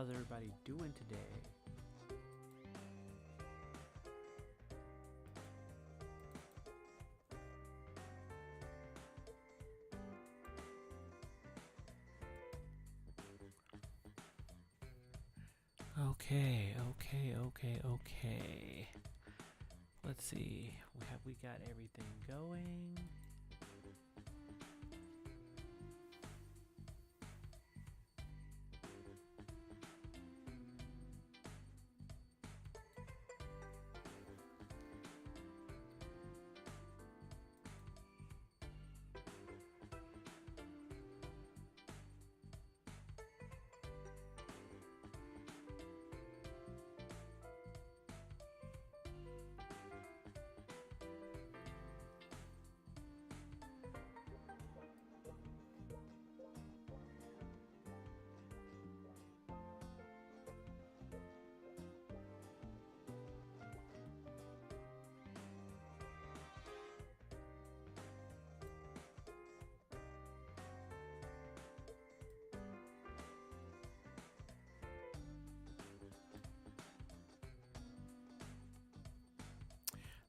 How's everybody doing today? Okay. Let's see. We got everything going?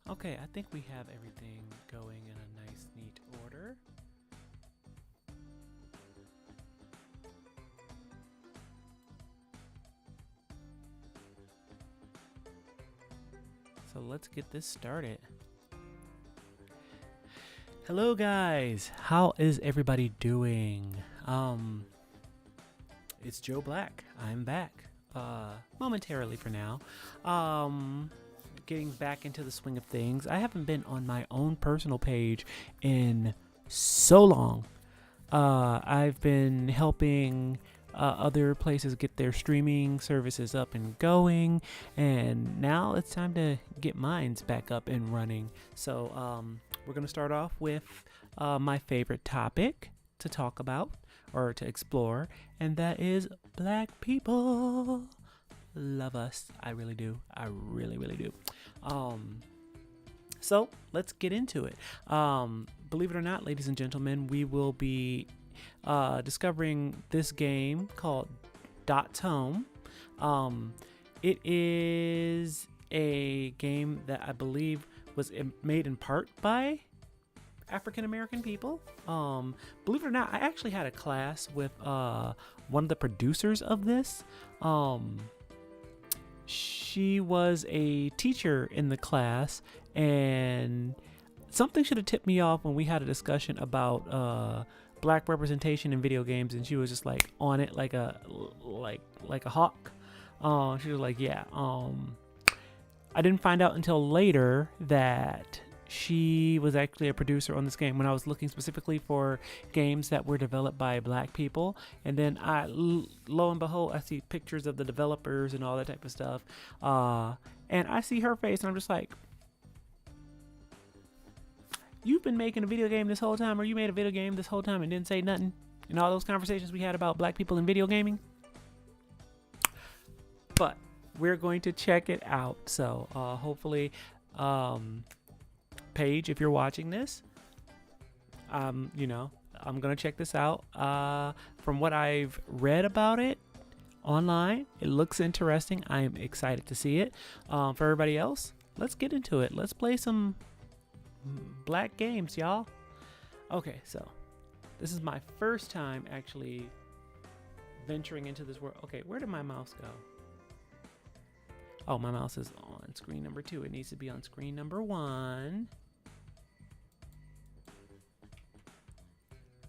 Okay, I think we have everything going in a nice, neat order. So let's get this started. Hello guys, how is everybody doing? It's Joe Black. I'm back. Momentarily for now. Getting back into the swing of things. I haven't been on my own personal page in so long. I've been helping other places get their streaming services up and going, and now it's time to get mine's back up and running. So we're going to start off with my favorite topic to talk about or to explore, and that is black people. Love us. I really do. I really do. So let's get into it. Believe it or not, ladies and gentlemen, we will be discovering this game called Dot's Home. It is a game that I believe was made in part by African American people. Believe it or not, I actually had a class with one of the producers of this. She was a teacher in the class, and something should have tipped me off when we had a discussion about black representation in video games, and she was just like on it like a hawk. She was like, yeah. I didn't find out until later that she was actually a producer on this game when I was looking specifically for games that were developed by black people. And then lo and behold, I see pictures of the developers and all that type of stuff. And I see her face and I'm just like, you've been making a video game this whole time, or you made a video game this whole time and didn't say nothing in all those conversations we had about black people in video gaming. But we're going to check it out. So hopefully, Paige, if you're watching this, I'm gonna check this out. From what I've read about it online, it looks interesting. I am excited to see it. For everybody else, let's get into it. Let's play some black games, y'all. Okay, so this is my first time actually venturing into this world. Okay, where did my mouse go? Oh, my mouse is on screen number 2. It needs to be on screen number 1.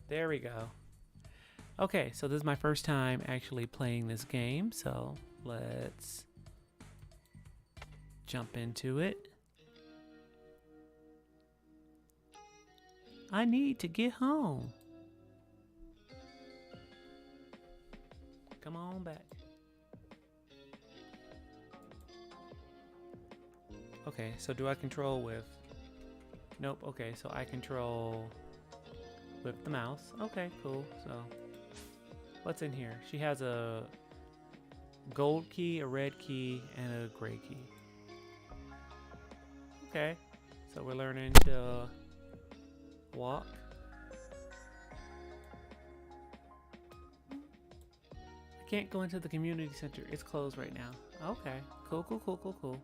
There we go. Okay, so this is my first time actually playing this game, so let's jump into it. I need to get home. Come on back. Okay, so do I control with... Nope, okay, so I control with the mouse. Okay, cool. So what's in here? She has a gold key, a red key, and a gray key. Okay, so we're learning to walk. can't go into the community center. It's closed right now. Okay. Cool, cool, cool, cool, cool.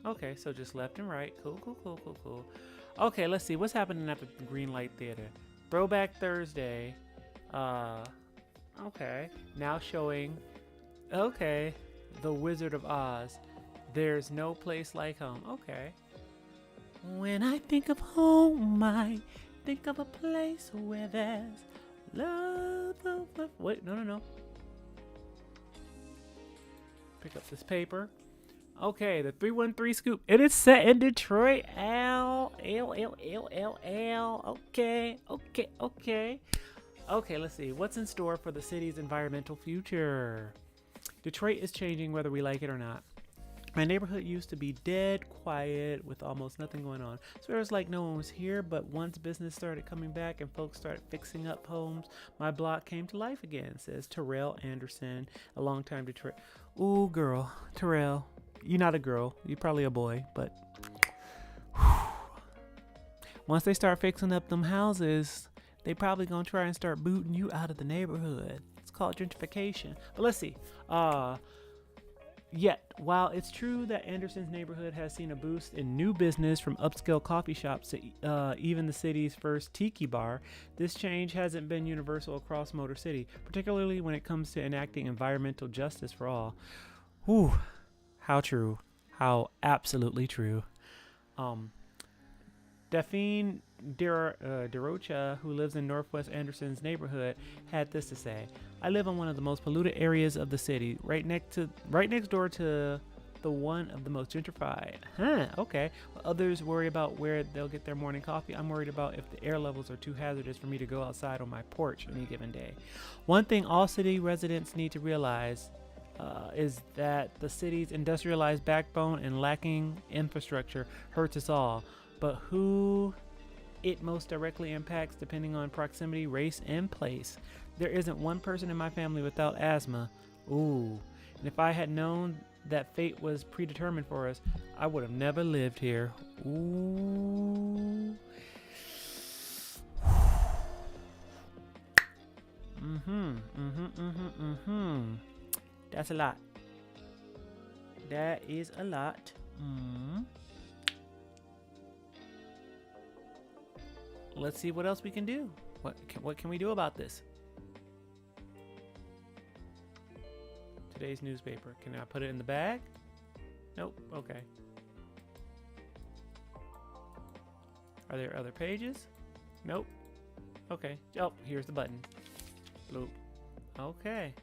Okay, so just left and right. Cool, cool, cool, cool, cool. Okay, let's see. What's happening at the Green Light Theater? Throwback Thursday. Okay. Now showing, okay, The Wizard of Oz. There's no place like home. Okay. When I think of home, I think of a place where there's love. Wait, no. Pick up this paper. Okay, the 313 scoop. It is set in Detroit. Okay. Okay, let's see. What's in store for the city's environmental future? Detroit is changing whether we like it or not. My neighborhood used to be dead quiet with almost nothing going on. So it was like no one was here, but once business started coming back and folks started fixing up homes, my block came to life again, says Terrell Anderson, a longtime Detroit. Ooh, girl, Terrell, you're not a girl. You're probably a boy, but once they start fixing up them houses, they probably gonna try and start booting you out of the neighborhood. It's called gentrification. But let's see. Yet, while it's true that Anderson's neighborhood has seen a boost in new business from upscale coffee shops to even the city's first tiki bar, this change hasn't been universal across Motor City, particularly when it comes to enacting environmental justice for all. Whew, how true. How absolutely true. Daphne DeRocha, who lives in Northwest Anderson's neighborhood, had this to say: "I live in one of the most polluted areas of the city, right next door to the one of the most gentrified." Okay. While others worry about where they'll get their morning coffee, I'm worried about if the air levels are too hazardous for me to go outside on my porch any given day. One thing all city residents need to realize is that the city's industrialized backbone and lacking infrastructure hurts us all. But who it most directly impacts depending on proximity, race, and place. There isn't one person in my family without asthma. Ooh. And if I had known that fate was predetermined for us, I would have never lived here. Ooh. That's a lot. That is a lot. Let's see what else we can do. What can we do about this? Today's newspaper. Can I put it in the bag? Nope. Okay. Are there other pages? Nope. Okay. Oh, here's the button. Bloop. Okay.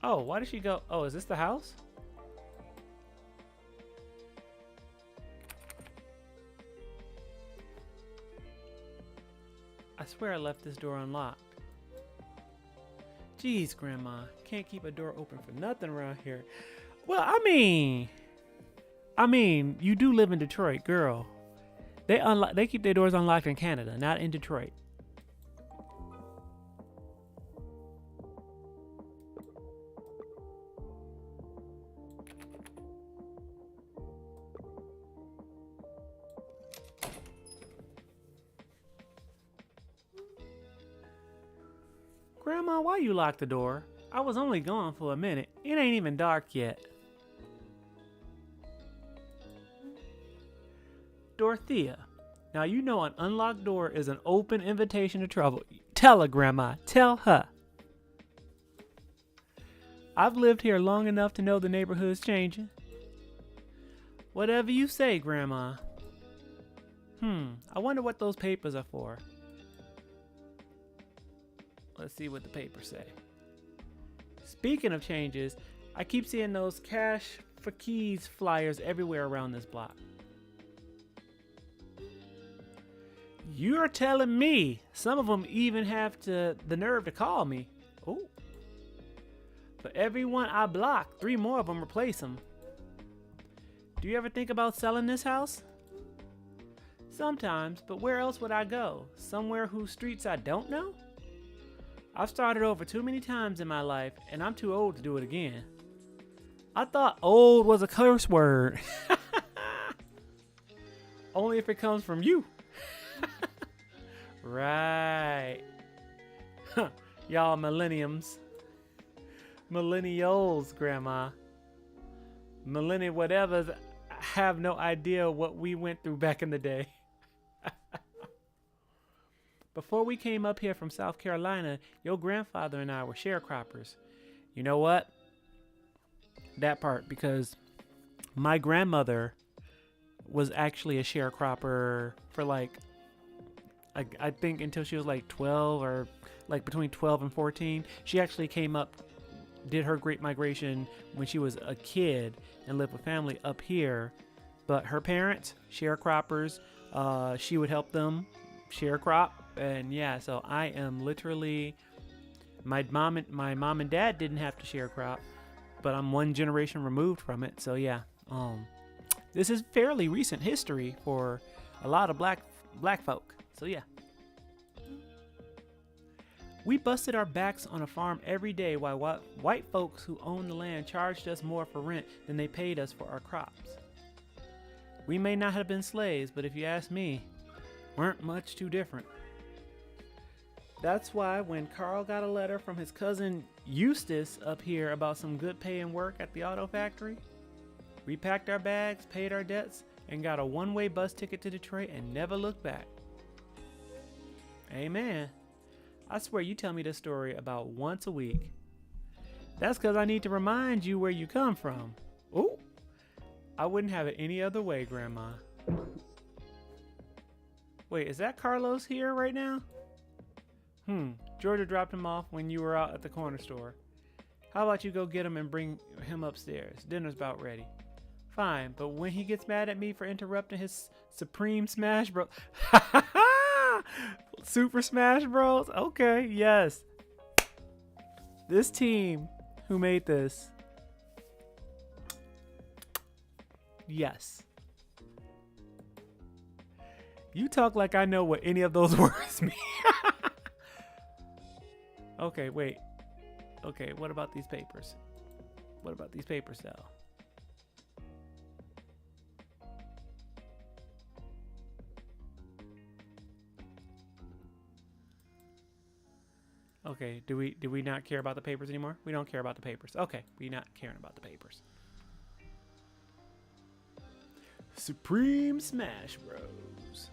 Oh, why did she go? Oh, is this the house? I swear I left this door unlocked. Jeez, Grandma. Can't keep a door open for nothing around here. Well, I mean, you do live in Detroit, girl. They keep their doors unlocked in Canada, not in Detroit. Grandma, why you locked the door? I was only gone for a minute. It ain't even dark yet. Dorothea, now you know an unlocked door is an open invitation to trouble. Tell her, Grandma. Tell her. I've lived here long enough to know the neighborhood's changing. Whatever you say, Grandma. I wonder what those papers are for. Let's see what the papers say. Speaking of changes, I keep seeing those cash for keys flyers everywhere around this block. You're telling me some of them even have the nerve to call me. Oh. For every one I block, 3 more of them replace them. Do you ever think about selling this house? Sometimes, but where else would I go? Somewhere whose streets I don't know? I've started over too many times in my life, and I'm too old to do it again. I thought old was a curse word. Only if it comes from you. Right. Y'all millenniums. Millennials, Grandma. Millennial whatevers have no idea what we went through back in the day. Before we came up here from South Carolina, your grandfather and I were sharecroppers. You know what? That part, because my grandmother was actually a sharecropper for like, I think until she was like 12 or like between 12 and 14. She actually came up, did her great migration when she was a kid and lived with family up here. But her parents, sharecroppers, she would help them sharecrop. And yeah, so I am literally, my mom and dad didn't have to sharecrop, but I'm one generation removed from it. So yeah, this is fairly recent history for a lot of black folk. So yeah. We busted our backs on a farm every day while white folks who owned the land charged us more for rent than they paid us for our crops. We may not have been slaves, but if you ask me, weren't much too different. That's why when Carl got a letter from his cousin Eustace up here about some good pay and work at the auto factory, we packed our bags, paid our debts, and got a one-way bus ticket to Detroit and never looked back. Amen. I swear you tell me this story about once a week. That's because I need to remind you where you come from. Oh, I wouldn't have it any other way, Grandma. Wait, is that Carlos here right now? Georgia dropped him off when you were out at the corner store. How about you go get him and bring him upstairs? Dinner's about ready. Fine, but when he gets mad at me for interrupting his Supreme Smash Bros. Super Smash Bros? Okay, yes. This team who made this. Yes. You talk like I know what any of those words mean. Okay, wait. Okay, what about these papers? What about these papers, though? Okay, do we not care about the papers anymore? We don't care about the papers. Okay, we not caring about the papers. Supreme Smash Bros.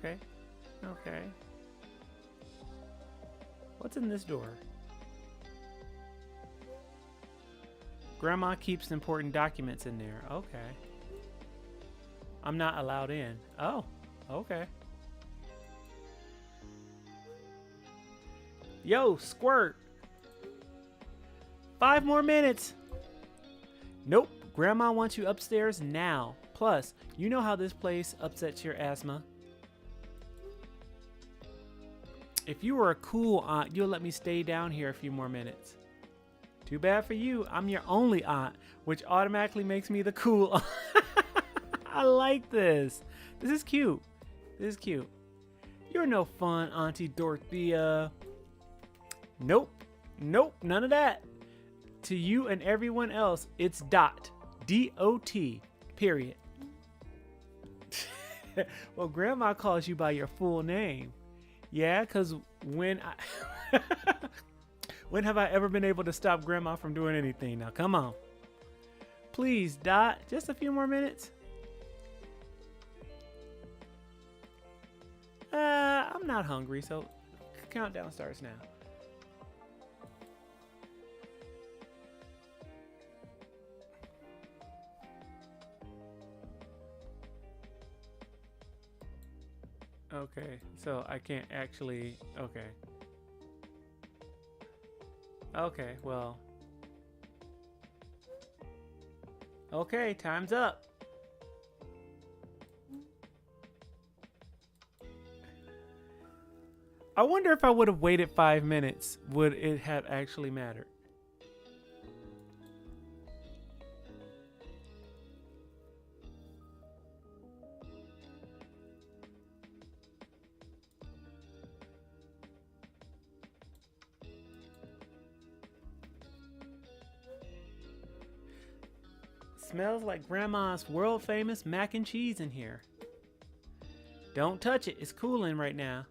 Okay. Okay. What's in this door? Grandma keeps important documents in there. Okay. I'm not allowed in. Oh, okay. Yo, Squirt. 5 more minutes. Nope. Grandma wants you upstairs now. Plus, you know how this place upsets your asthma. If you were a cool aunt, you'll let me stay down here a few more minutes. Too bad for you, I'm your only aunt, which automatically makes me the cool aunt. I like this. This is cute. This is cute. You're no fun, Auntie Dorothea. Nope. Nope, none of that. To you and everyone else, it's Dot. D-O-T, period. Well, Grandma calls you by your full name. Yeah, because when have I ever been able to stop Grandma from doing anything? Now, come on. Please, Dot, just a few more minutes. I'm not hungry, so countdown starts now. Okay, so I can't actually, okay. Okay, well. Okay, time's up. I wonder if I would have waited 5 minutes, would it have actually mattered? Smells like Grandma's world famous mac and cheese in here. Don't touch it. It's cooling right now.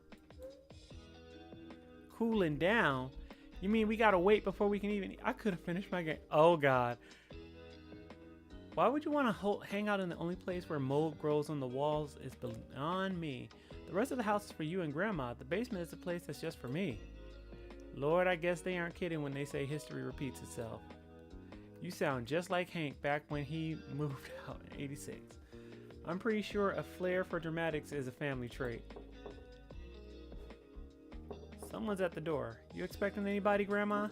Cooling down? You mean we gotta wait before we can even... I could have finished my game. Oh, God. Why would you want to hang out in the only place where mold grows on the walls? Is beyond me. The rest of the house is for you and Grandma. The basement is a place that's just for me. Lord, I guess they aren't kidding when they say history repeats itself. You sound just like Hank back when he moved out in '86. I'm pretty sure a flair for dramatics is a family trait. Someone's at the door. You expecting anybody, Grandma?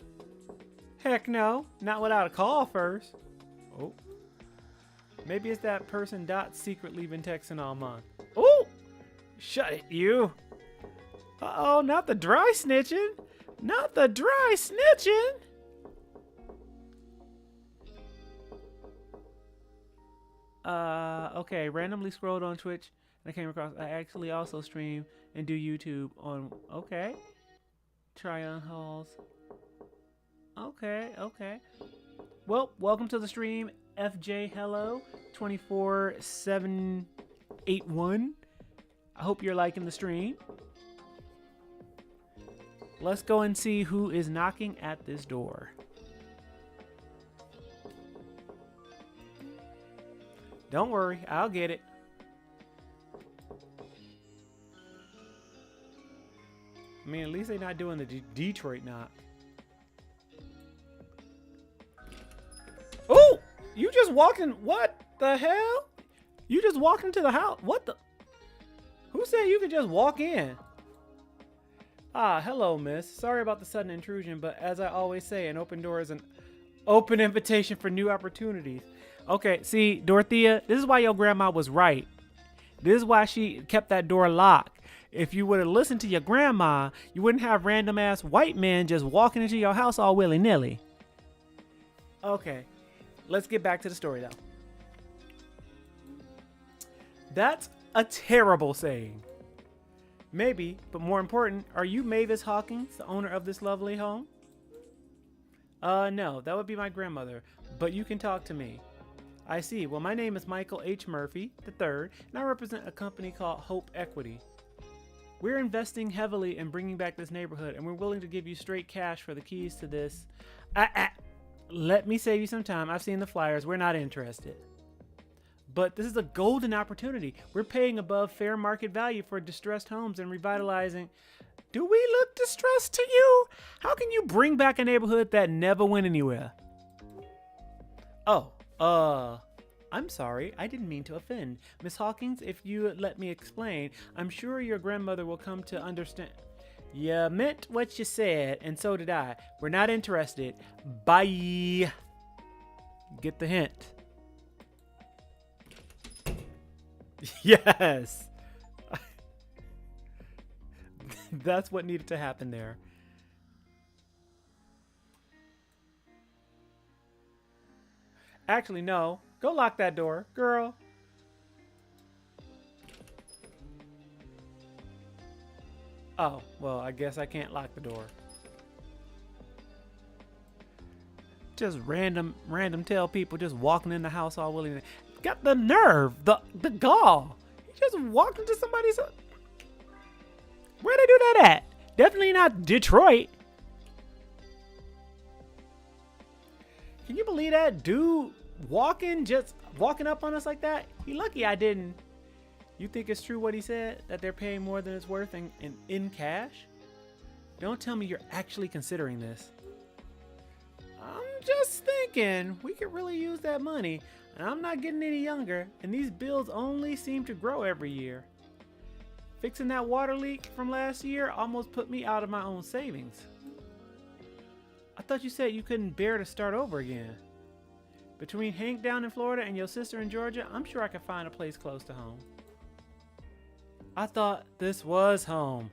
Heck no. Not without a call first. Oh. Maybe it's that person Dot's secretly been texting all month. Oh! Shut it, you. Uh-oh, not the dry snitching. Not the dry snitching. Okay, randomly scrolled on Twitch and I came across, I actually also stream and do YouTube on, okay. Tryon Halls. Okay. Well, welcome to the stream, FJ Hello 24781. I hope you're liking the stream. Let's go and see who is knocking at this door. Don't worry, I'll get it. I mean, at least they're not doing the Detroit knock. Oh! You just walked in. What the hell? You just walked into the house. What the? Who said you could just walk in? Ah, hello, miss. Sorry about the sudden intrusion, but as I always say, an open door is an open invitation for new opportunities. Okay, see, Dorothea, this is why your grandma was right. This is why she kept that door locked. If you would have listened to your grandma, you wouldn't have random ass white men just walking into your house all willy-nilly. Okay, let's get back to the story though. That's a terrible saying. Maybe, but more important, are you Mavis Hawkins, the owner of this lovely home? No, that would be my grandmother, but you can talk to me. I see. Well, my name is Michael H. Murphy III, and I represent a company called Hope Equity. We're investing heavily in bringing back this neighborhood, and we're willing to give you straight cash for the keys to this. Let me save you some time. I've seen the flyers. We're not interested. But this is a golden opportunity. We're paying above fair market value for distressed homes and revitalizing. Do we look distressed to you? How can you bring back a neighborhood that never went anywhere? Oh, I'm sorry. I didn't mean to offend. Miss Hawkins, if you let me explain, I'm sure your grandmother will come to understand. You meant what you said, and so did I. We're not interested. Bye. Get the hint. Yes. That's what needed to happen there. Actually, no. Go lock that door, girl. Oh, well, I guess I can't lock the door. Just random tell people just walking in the house all willing. Got the nerve, the gall. He just walked into somebody's. Where'd they do that at? Definitely not Detroit. Can you believe that dude just walking up on us like that? He lucky I didn't. You think it's true what he said, that they're paying more than it's worth in cash? Don't tell me you're actually considering this. I'm just thinking we could really use that money, and I'm not getting any younger, and these bills only seem to grow every year. Fixing that water leak from last year almost put me out of my own savings. I thought you said you couldn't bear to start over again. Between Hank down in Florida and your sister in Georgia, I'm sure I could find a place close to home. I thought this was home.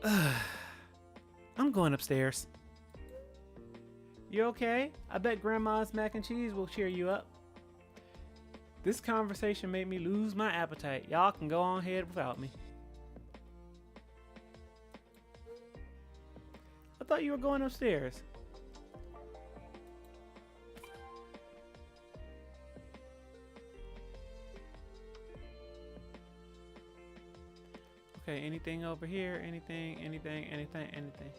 I'm going upstairs. You okay? I bet Grandma's mac and cheese will cheer you up. This conversation made me lose my appetite. Y'all can go on ahead without me. I thought you were going upstairs. Okay, anything over here? Anything, anything, anything, anything.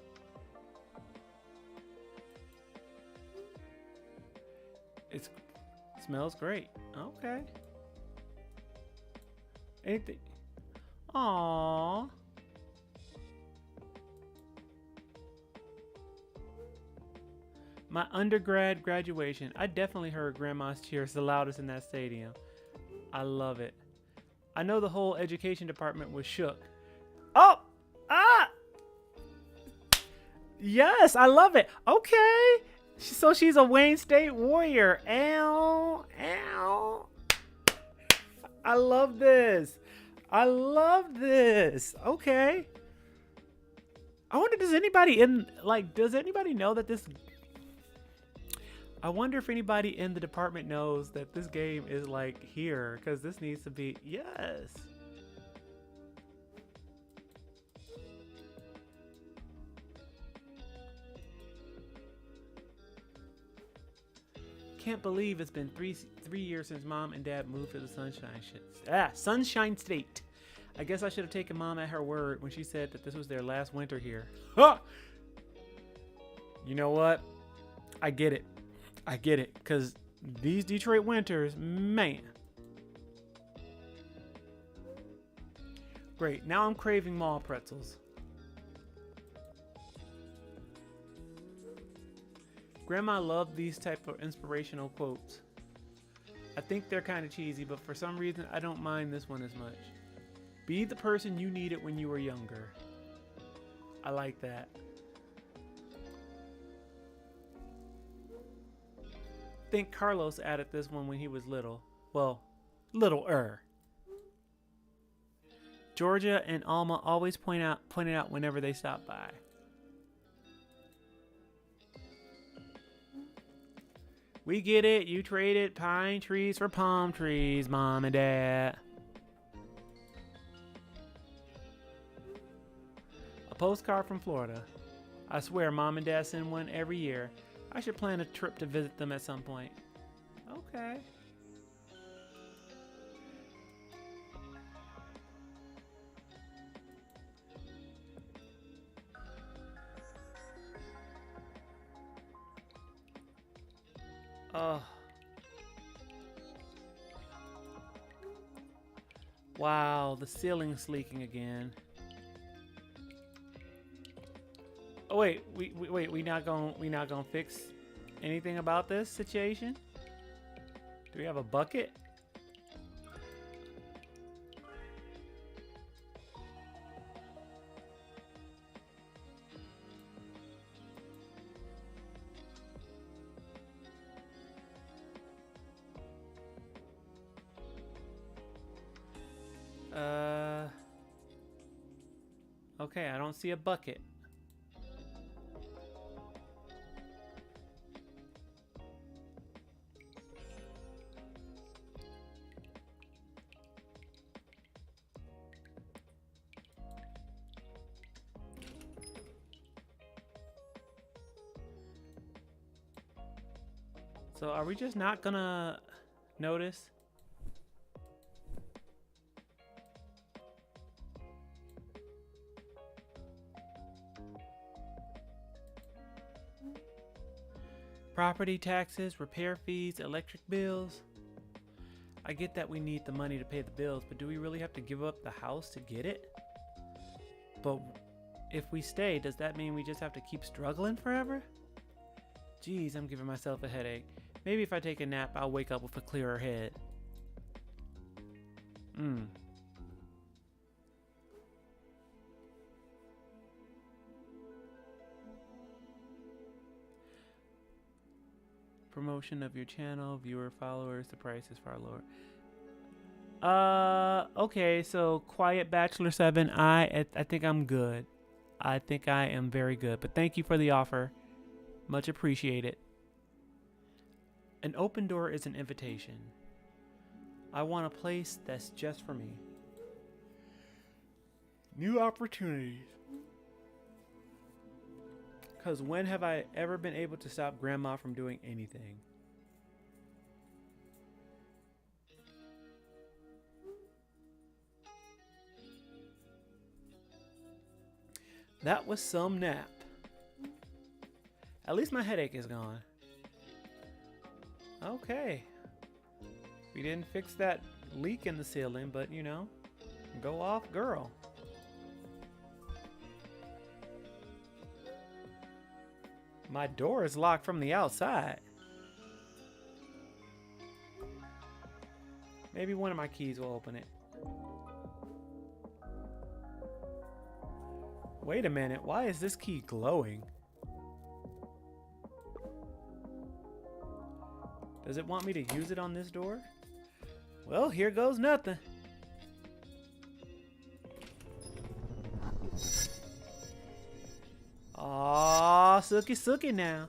It smells great. Okay. Anything. Aww. My undergrad graduation. I definitely heard Grandma's cheers the loudest in that stadium. I love it. I know the whole education department was shook. Oh! Ah! Yes, I love it. Okay. So she's a Wayne State Warrior. Ow. Ow. I love this. I love this. Okay. I wonder, does anybody know that this... I wonder if anybody in the department knows that this game is like here, because this needs to be... Yes. Can't believe it's been three years since Mom and Dad moved to the Sunshine State. I guess I should have taken Mom at her word when she said that this was their last winter here. Huh! You know what? I get it. I get it. Because these Detroit winters, man. Great. Now I'm craving mall pretzels. Grandma loved these type of inspirational quotes. I think they're kind of cheesy, but for some reason I don't mind this one as much. Be the person you needed when you were younger. I like that. I think Carlos added this one when he was little. Well, littler. Georgia and Alma always point it out whenever they stop by. We get it. You traded pine trees for palm trees, Mom and Dad. A postcard from Florida. I swear Mom and Dad send one every year. I should plan a trip to visit them at some point. Okay. Oh. Wow, the ceiling's leaking again. Oh wait, we not gonna fix anything about this situation? Do we have a bucket? Okay, I don't see a bucket. So are we just not gonna notice? Property taxes, repair fees, electric bills. I get that we need the money to pay the bills, but do we really have to give up the house to get it? But if we stay, does that mean we just have to keep struggling forever? Geez, I'm giving myself a headache. Maybe if I take a nap, I'll wake up with a clearer head. Promotion of your channel, viewer, followers, the price is far lower. Okay, so Quiet Bachelor 7, I think I'm good. I think I am very good, but thank you for the offer. Much appreciated. An open door is an invitation. I want a place that's just for me. New opportunities. Because when have I ever been able to stop Grandma from doing anything? That was some nap. At least my headache is gone. Okay. We didn't fix that leak in the ceiling, but you know, go off, girl. My door is locked from the outside. Maybe one of my keys will open it. Wait a minute, why is this key glowing? Does it want me to use it on this door? Well, here goes nothing. Aw, sookie sookie now.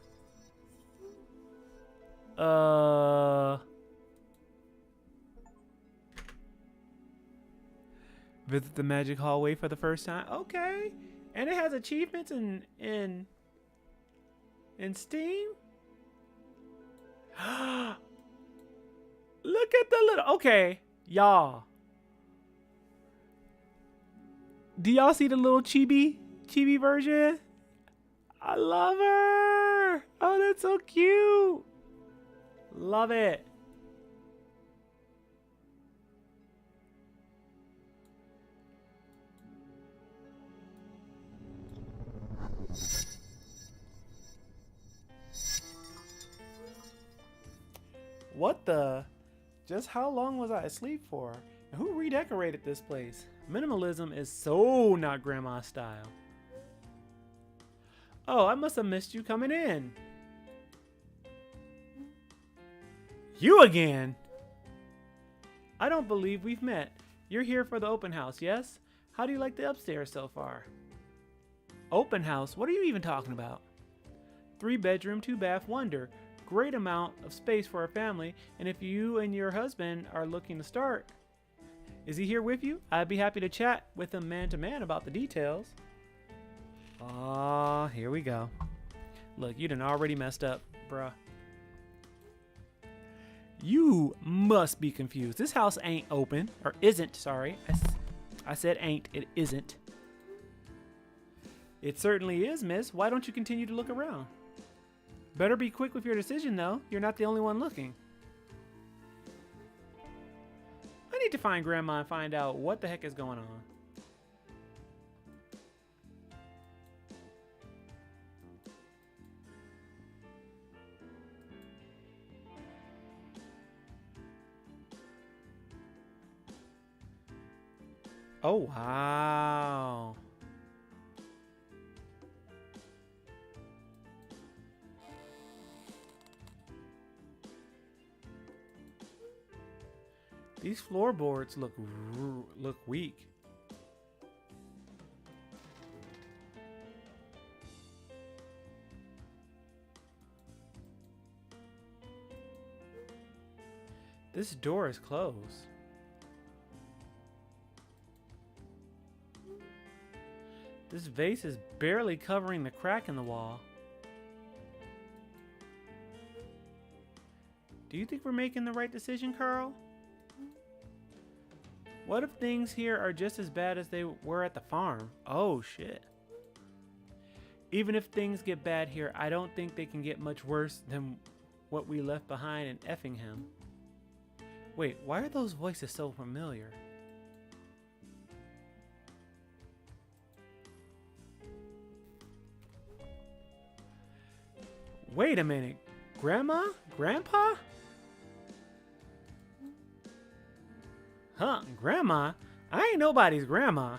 Visit the magic hallway for the first time. Okay. And it has achievements in Steam. Look at the little, okay, y'all. Do y'all see the little chibi version? I love her. Oh, that's so cute. Love it. What the? Just how long was I asleep for? And who redecorated this place? Minimalism is so not grandma's style. Oh, I must have missed you coming in. You again? I don't believe we've met. You're here for the open house, yes? How do you like the upstairs so far? Open house? What are you even talking about? 3-bedroom, 2-bath wonder. Great amount of space for a family, and if you and your husband are looking to start, is he here with you? I'd be happy to chat with him man to man about the details. Ah, here we go. Look, you done already messed up, bruh. You must be confused. This house ain't open, or isn't, sorry. I said ain't, it isn't. It certainly is, miss. Why don't you continue to look around? Better be quick with your decision, though. You're not the only one looking. I need to find Grandma and find out what the heck is going on. Oh, wow. These floorboards look weak. This door is closed. This vase is barely covering the crack in the wall. Do you think we're making the right decision, Carl? What if things here are just as bad as they were at the farm? Oh, shit. Even if things get bad here, I don't think they can get much worse than what we left behind in Effingham. Wait, why are those voices so familiar? Wait a minute. Grandma? Grandpa? Huh, grandma? I ain't nobody's grandma.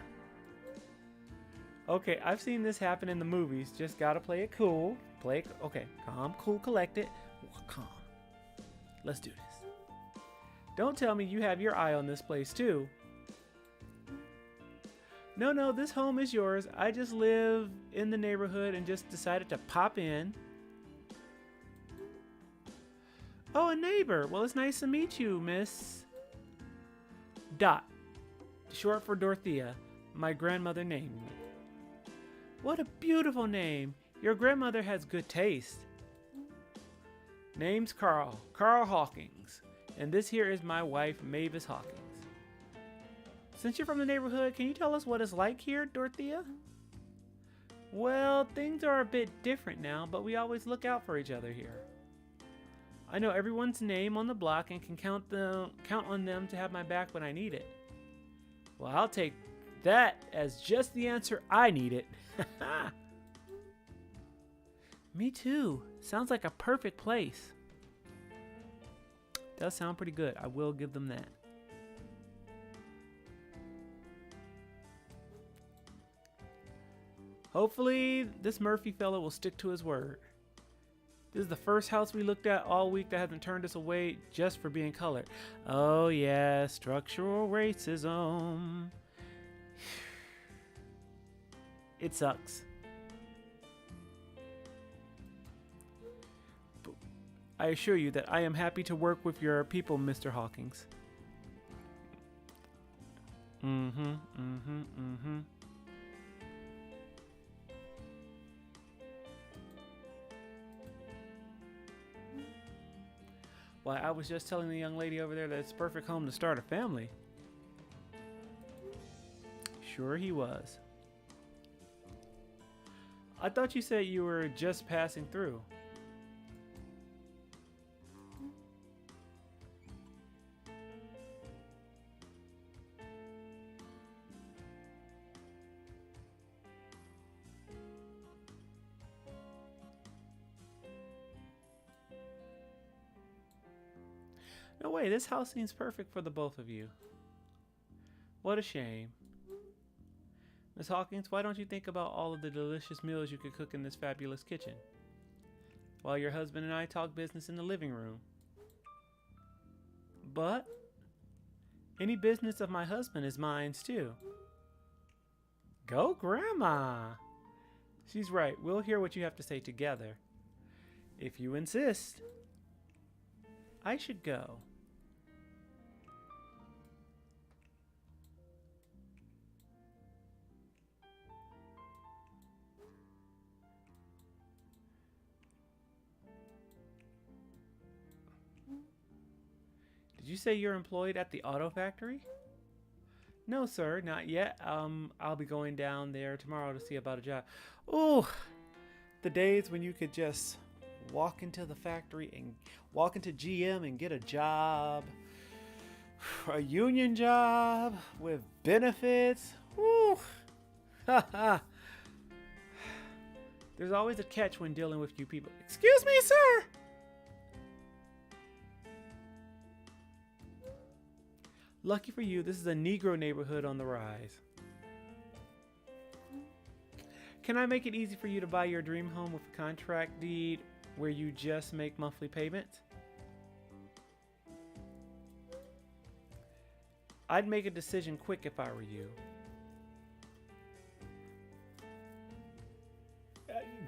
Okay, I've seen this happen in the movies. Just gotta play it cool. Okay, calm, cool, collected. Calm. Let's do this. Don't tell me you have your eye on this place too. No, this home is yours. I just live in the neighborhood and just decided to pop in. Oh, a neighbor. Well, it's nice to meet you, Miss Dot, short for Dorothea, my grandmother named me. What a beautiful name. Your grandmother has good taste. Name's Carl Hawkins, and this here is my wife, Mavis Hawkins. Since you're from the neighborhood, can you tell us what it's like here, Dorothea? Well, things are a bit different now, but we always look out for each other here. I know everyone's name on the block and can count on them to have my back when I need it. Well, I'll take that as just the answer I needed. Me too. Sounds like a perfect place. Does sound pretty good. I will give them that. Hopefully, this Murphy fellow will stick to his word. This is the first house we looked at all week that hasn't turned us away just for being colored. Oh yeah, structural racism. It sucks. But I assure you that I am happy to work with your people, Mr. Hawkins. Why, I was just telling the young lady over there that it's a perfect home to start a family. Sure he was. I thought you said you were just passing through. No way, this house seems perfect for the both of you. What a shame. Miss Hawkins, why don't you think about all of the delicious meals you could cook in this fabulous kitchen? While your husband and I talk business in the living room. But any business of my husband is mine too. Go, Grandma! She's right. We'll hear what you have to say together. If you insist. I should go. Did you say you're employed at the auto factory? No, sir, not yet. I'll be going down there tomorrow to see about a job. Oh, the days when you could just walk into the factory and walk into GM and get a job. A union job with benefits. Woo. There's always a catch when dealing with you people. Excuse me, sir. Lucky for you, this is a Negro neighborhood on the rise. Can I make it easy for you to buy your dream home with a contract deed where you just make monthly payments? I'd make a decision quick if I were you.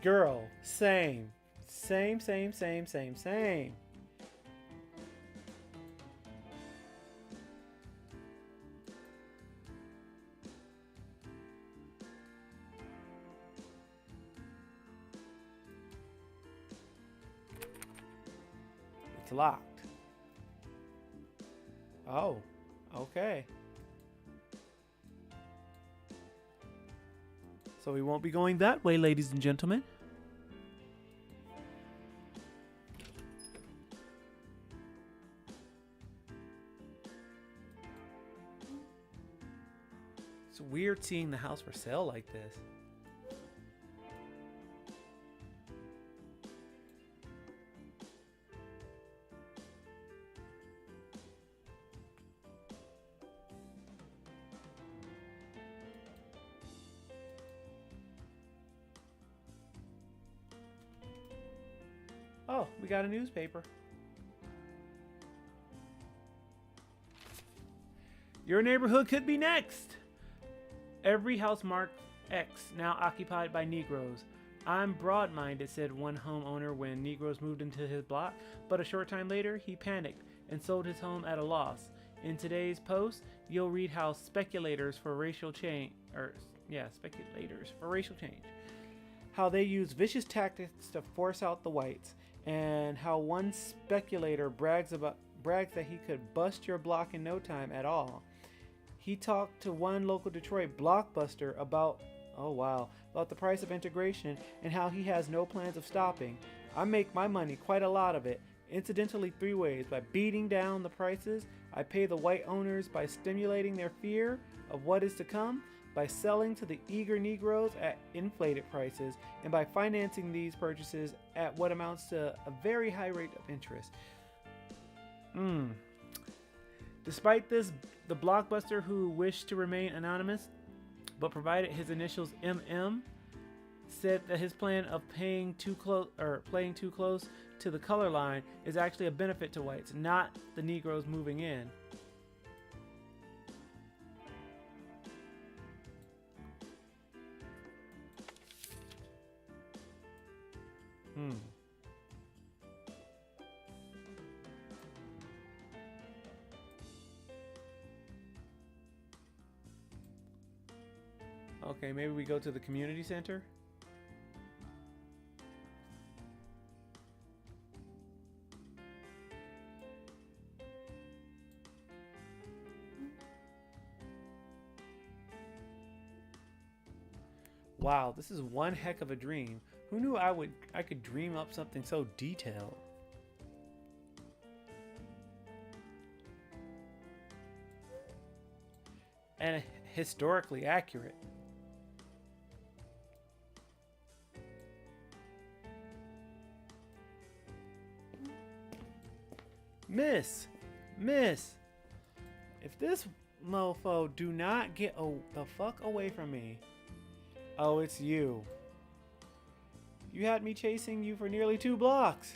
Girl, same. Same. It's locked. Oh, okay. So we won't be going that way, ladies and gentlemen. It's weird seeing the house for sale like this. Oh, we got a newspaper. Your neighborhood could be next. Every house marked X, now occupied by Negroes. I'm broad-minded, said one homeowner when Negroes moved into his block, but a short time later, he panicked and sold his home at a loss. In today's post, you'll read how speculators for racial change, how they use vicious tactics to force out the whites, and how one speculator brags that he could bust your block in no time at all. He talked to one local Detroit blockbuster about Oh wow, about the price of integration and how he has no plans of stopping. I make my money, quite a lot of it, incidentally 3 ways: by beating down the prices, I pay the white owners by stimulating their fear of what is to come, by selling to the eager Negroes at inflated prices, and by financing these purchases at what amounts to a very high rate of interest. Despite this, the blockbuster, who wished to remain anonymous but provided his initials MM, said that his plan of playing too close to the color line is actually a benefit to whites, not the Negroes moving in. Okay, maybe we go to the community center. Wow, this is one heck of a dream. Who knew I could dream up something so detailed? And historically accurate. Miss, if this mofo do not get the fuck away from me. Oh, it's you. You had me chasing you for nearly 2 blocks.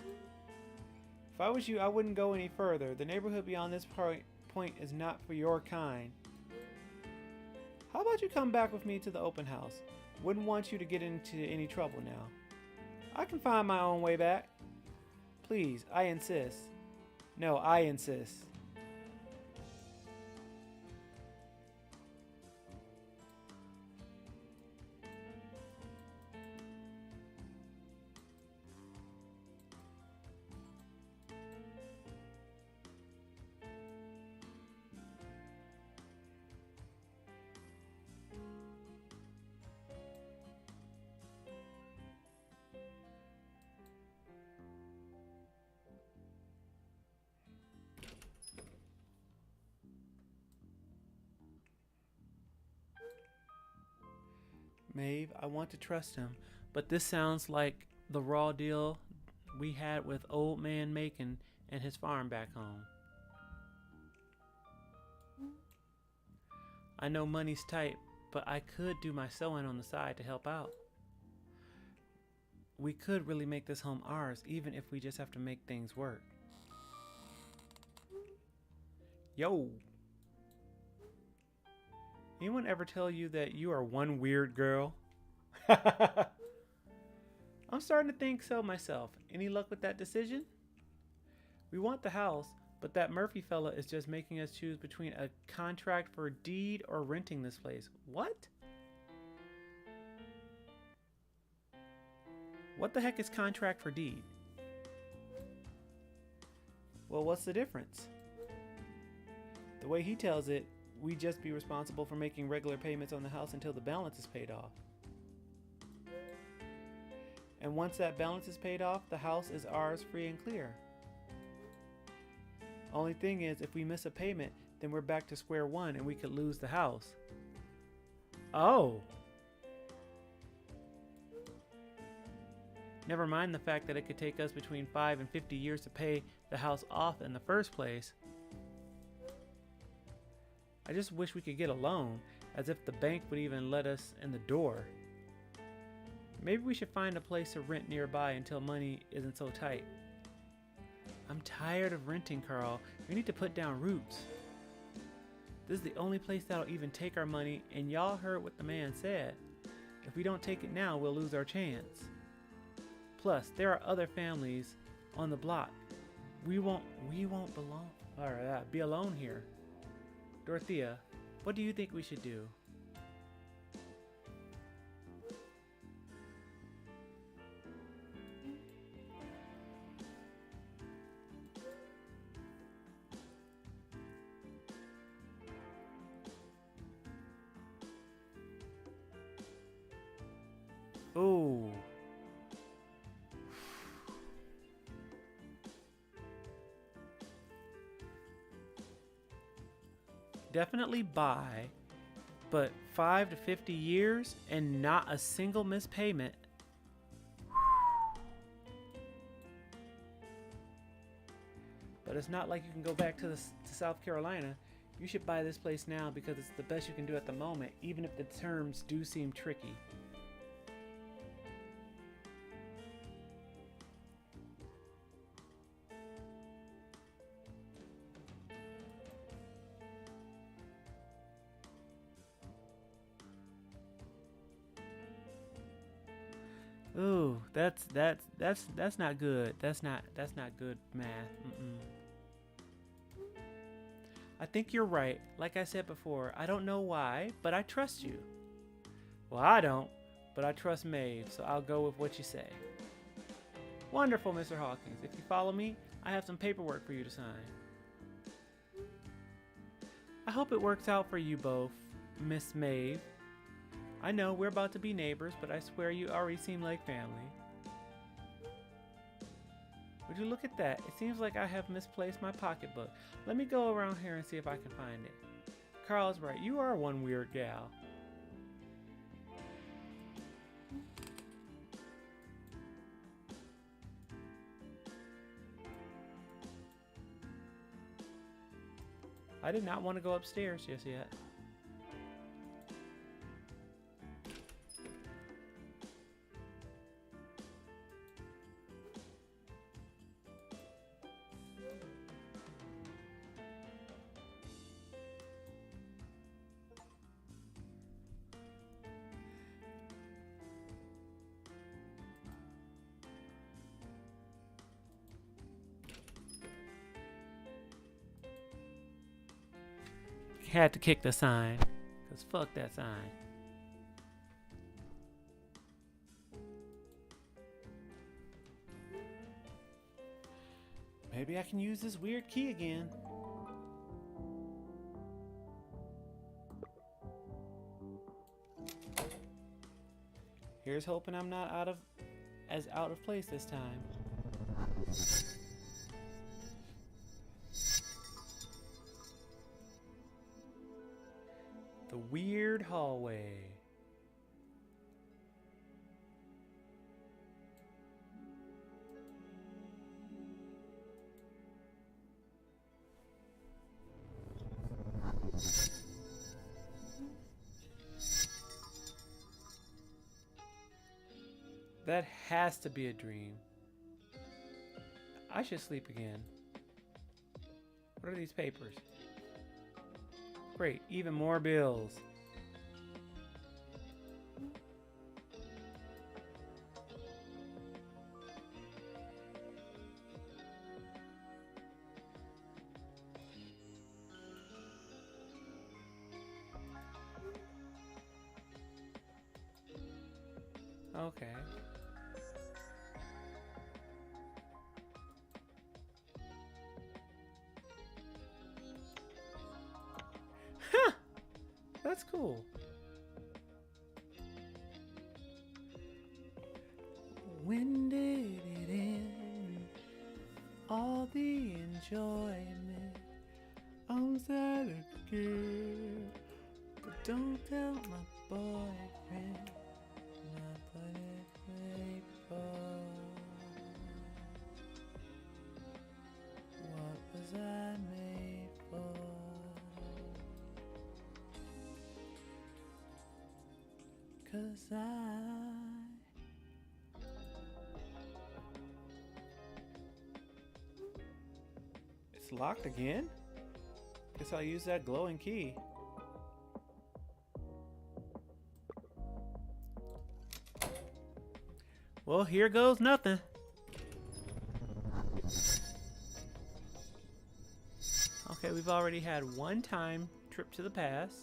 If I was you, I wouldn't go any further. The neighborhood beyond this point is not for your kind. How about you come back with me to the open house? Wouldn't want you to get into any trouble now. I can find my own way back. Please, I insist. No, I insist. Maeve, I want to trust him, but this sounds like the raw deal we had with old man Macon and his farm back home. I know money's tight, but I could do my sewing on the side to help out. We could really make this home ours, even if we just have to make things work. Yo! Anyone ever tell you that you are one weird girl? I'm starting to think so myself. Any luck with that decision? We want the house, but that Murphy fella is just making us choose between a contract for deed or renting this place. What? What the heck is contract for deed? Well, what's the difference? The way he tells it, we just be responsible for making regular payments on the house until the balance is paid off. And once that balance is paid off, the house is ours free and clear. Only thing is, if we miss a payment, then we're back to square one and we could lose the house. Oh! Never mind the fact that it could take us between 5 and 50 years to pay the house off in the first place. I just wish we could get a loan, as if the bank would even let us in the door. Maybe we should find a place to rent nearby until money isn't so tight. I'm tired of renting, Carl. We need to put down roots. This is the only place that'll even take our money, and y'all heard what the man said. If we don't take it now, we'll lose our chance. Plus, there are other families on the block. We won't be alone here. Dorothea, what do you think we should do? Ooh. Definitely buy, but 5 to 50 years and not a single missed payment. But it's not like you can go back to South Carolina. You should buy this place now because it's the best you can do at the moment, even if the terms do seem tricky. Ooh, that's not good. That's not good math. I think you're right. Like I said before, I don't know why, but I trust you. Well, I don't, but I trust Maeve, so I'll go with what you say. Wonderful, Mr. Hawkins. If you follow me, I have some paperwork for you to sign. I hope it works out for you both, Miss Maeve. I know we're about to be neighbors, but I swear you already seem like family. Would you look at that? It seems like I have misplaced my pocketbook. Let me go around here and see if I can find it. Carl's right. You are one weird gal. I did not want to go upstairs just yet. Had to kick the sign, cause fuck that sign. Maybe I can use this weird key again. Here's hoping I'm not out of place this time. The weird hallway. That has to be a dream. I should sleep again. What are these papers? Great, even more bills. Okay. Huh! That's cool. When did it end? All the enjoyment. I'm sad again. But don't tell my boyfriend. What was I made for? Cause It's locked again? Guess I'll use that glowing key. Well, here goes nothing. Okay, we've already had one time trip to the past.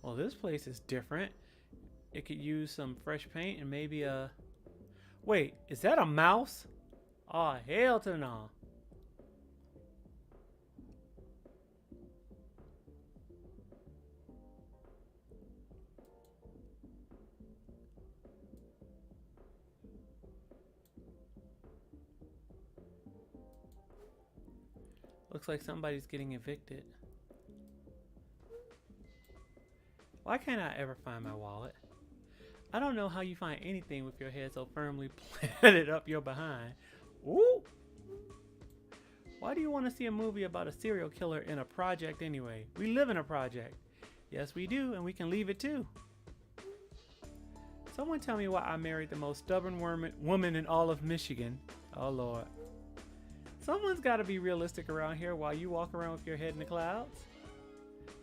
Well, this place is different. It could use some fresh paint and maybe a... Wait, is that a mouse? Oh, hell to no. Looks like somebody's getting evicted. Why can't I ever find my wallet? I don't know how you find anything with your head so firmly planted up your behind. Ooh! Why do you want to see a movie about a serial killer in a project anyway? We live in a project. Yes, we do, and we can leave it too. Someone tell me why I married the most stubborn woman in all of Michigan. Oh, Lord. Someone's got to be realistic around here while you walk around with your head in the clouds.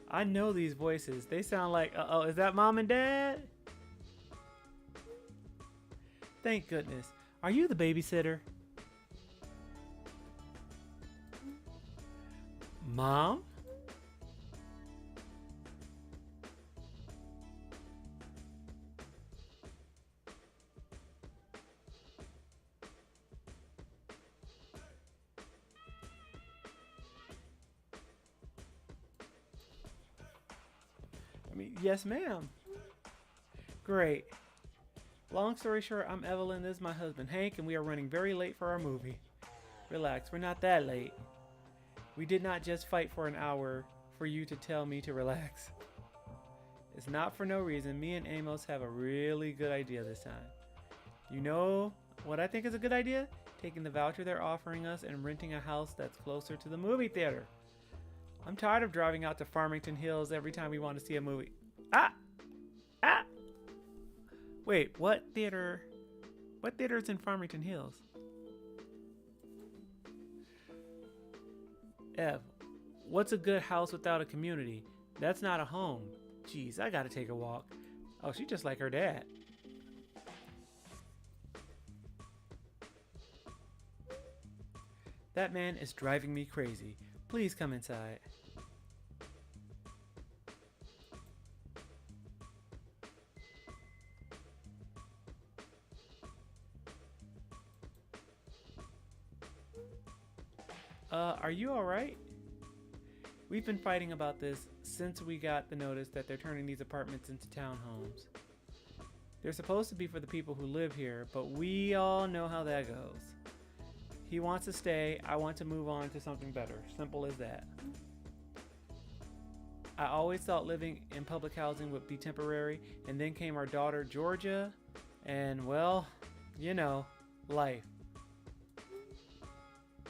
I know these voices. They sound like, uh-oh, is that mom and dad? Thank goodness. Are you the babysitter? Mom? I mean, yes, ma'am. Great. Long story short, I'm Evelyn, this is my husband Hank, and we are running very late for our movie. Relax, we're not that late. We did not just fight for an hour for you to tell me to relax. It's not for no reason. Me and Amos have a really good idea this time. You know what I think is a good idea? Taking the voucher they're offering us and renting a house that's closer to the movie theater. I'm tired of driving out to Farmington Hills every time we want to see a movie. Ah! Ah! Wait, what theater? What theater is in Farmington Hills? Ev, what's a good house without a community? That's not a home. Jeez, I gotta take a walk. Oh, she's just like her dad. That man is driving me crazy. Please come inside. Are you alright? We've been fighting about this since we got the notice that they're turning these apartments into townhomes. They're supposed to be for the people who live here, but we all know how that goes. He wants to stay, I want to move on to something better. Simple as that. I always thought living in public housing would be temporary, and then came our daughter Georgia, and well, you know, life.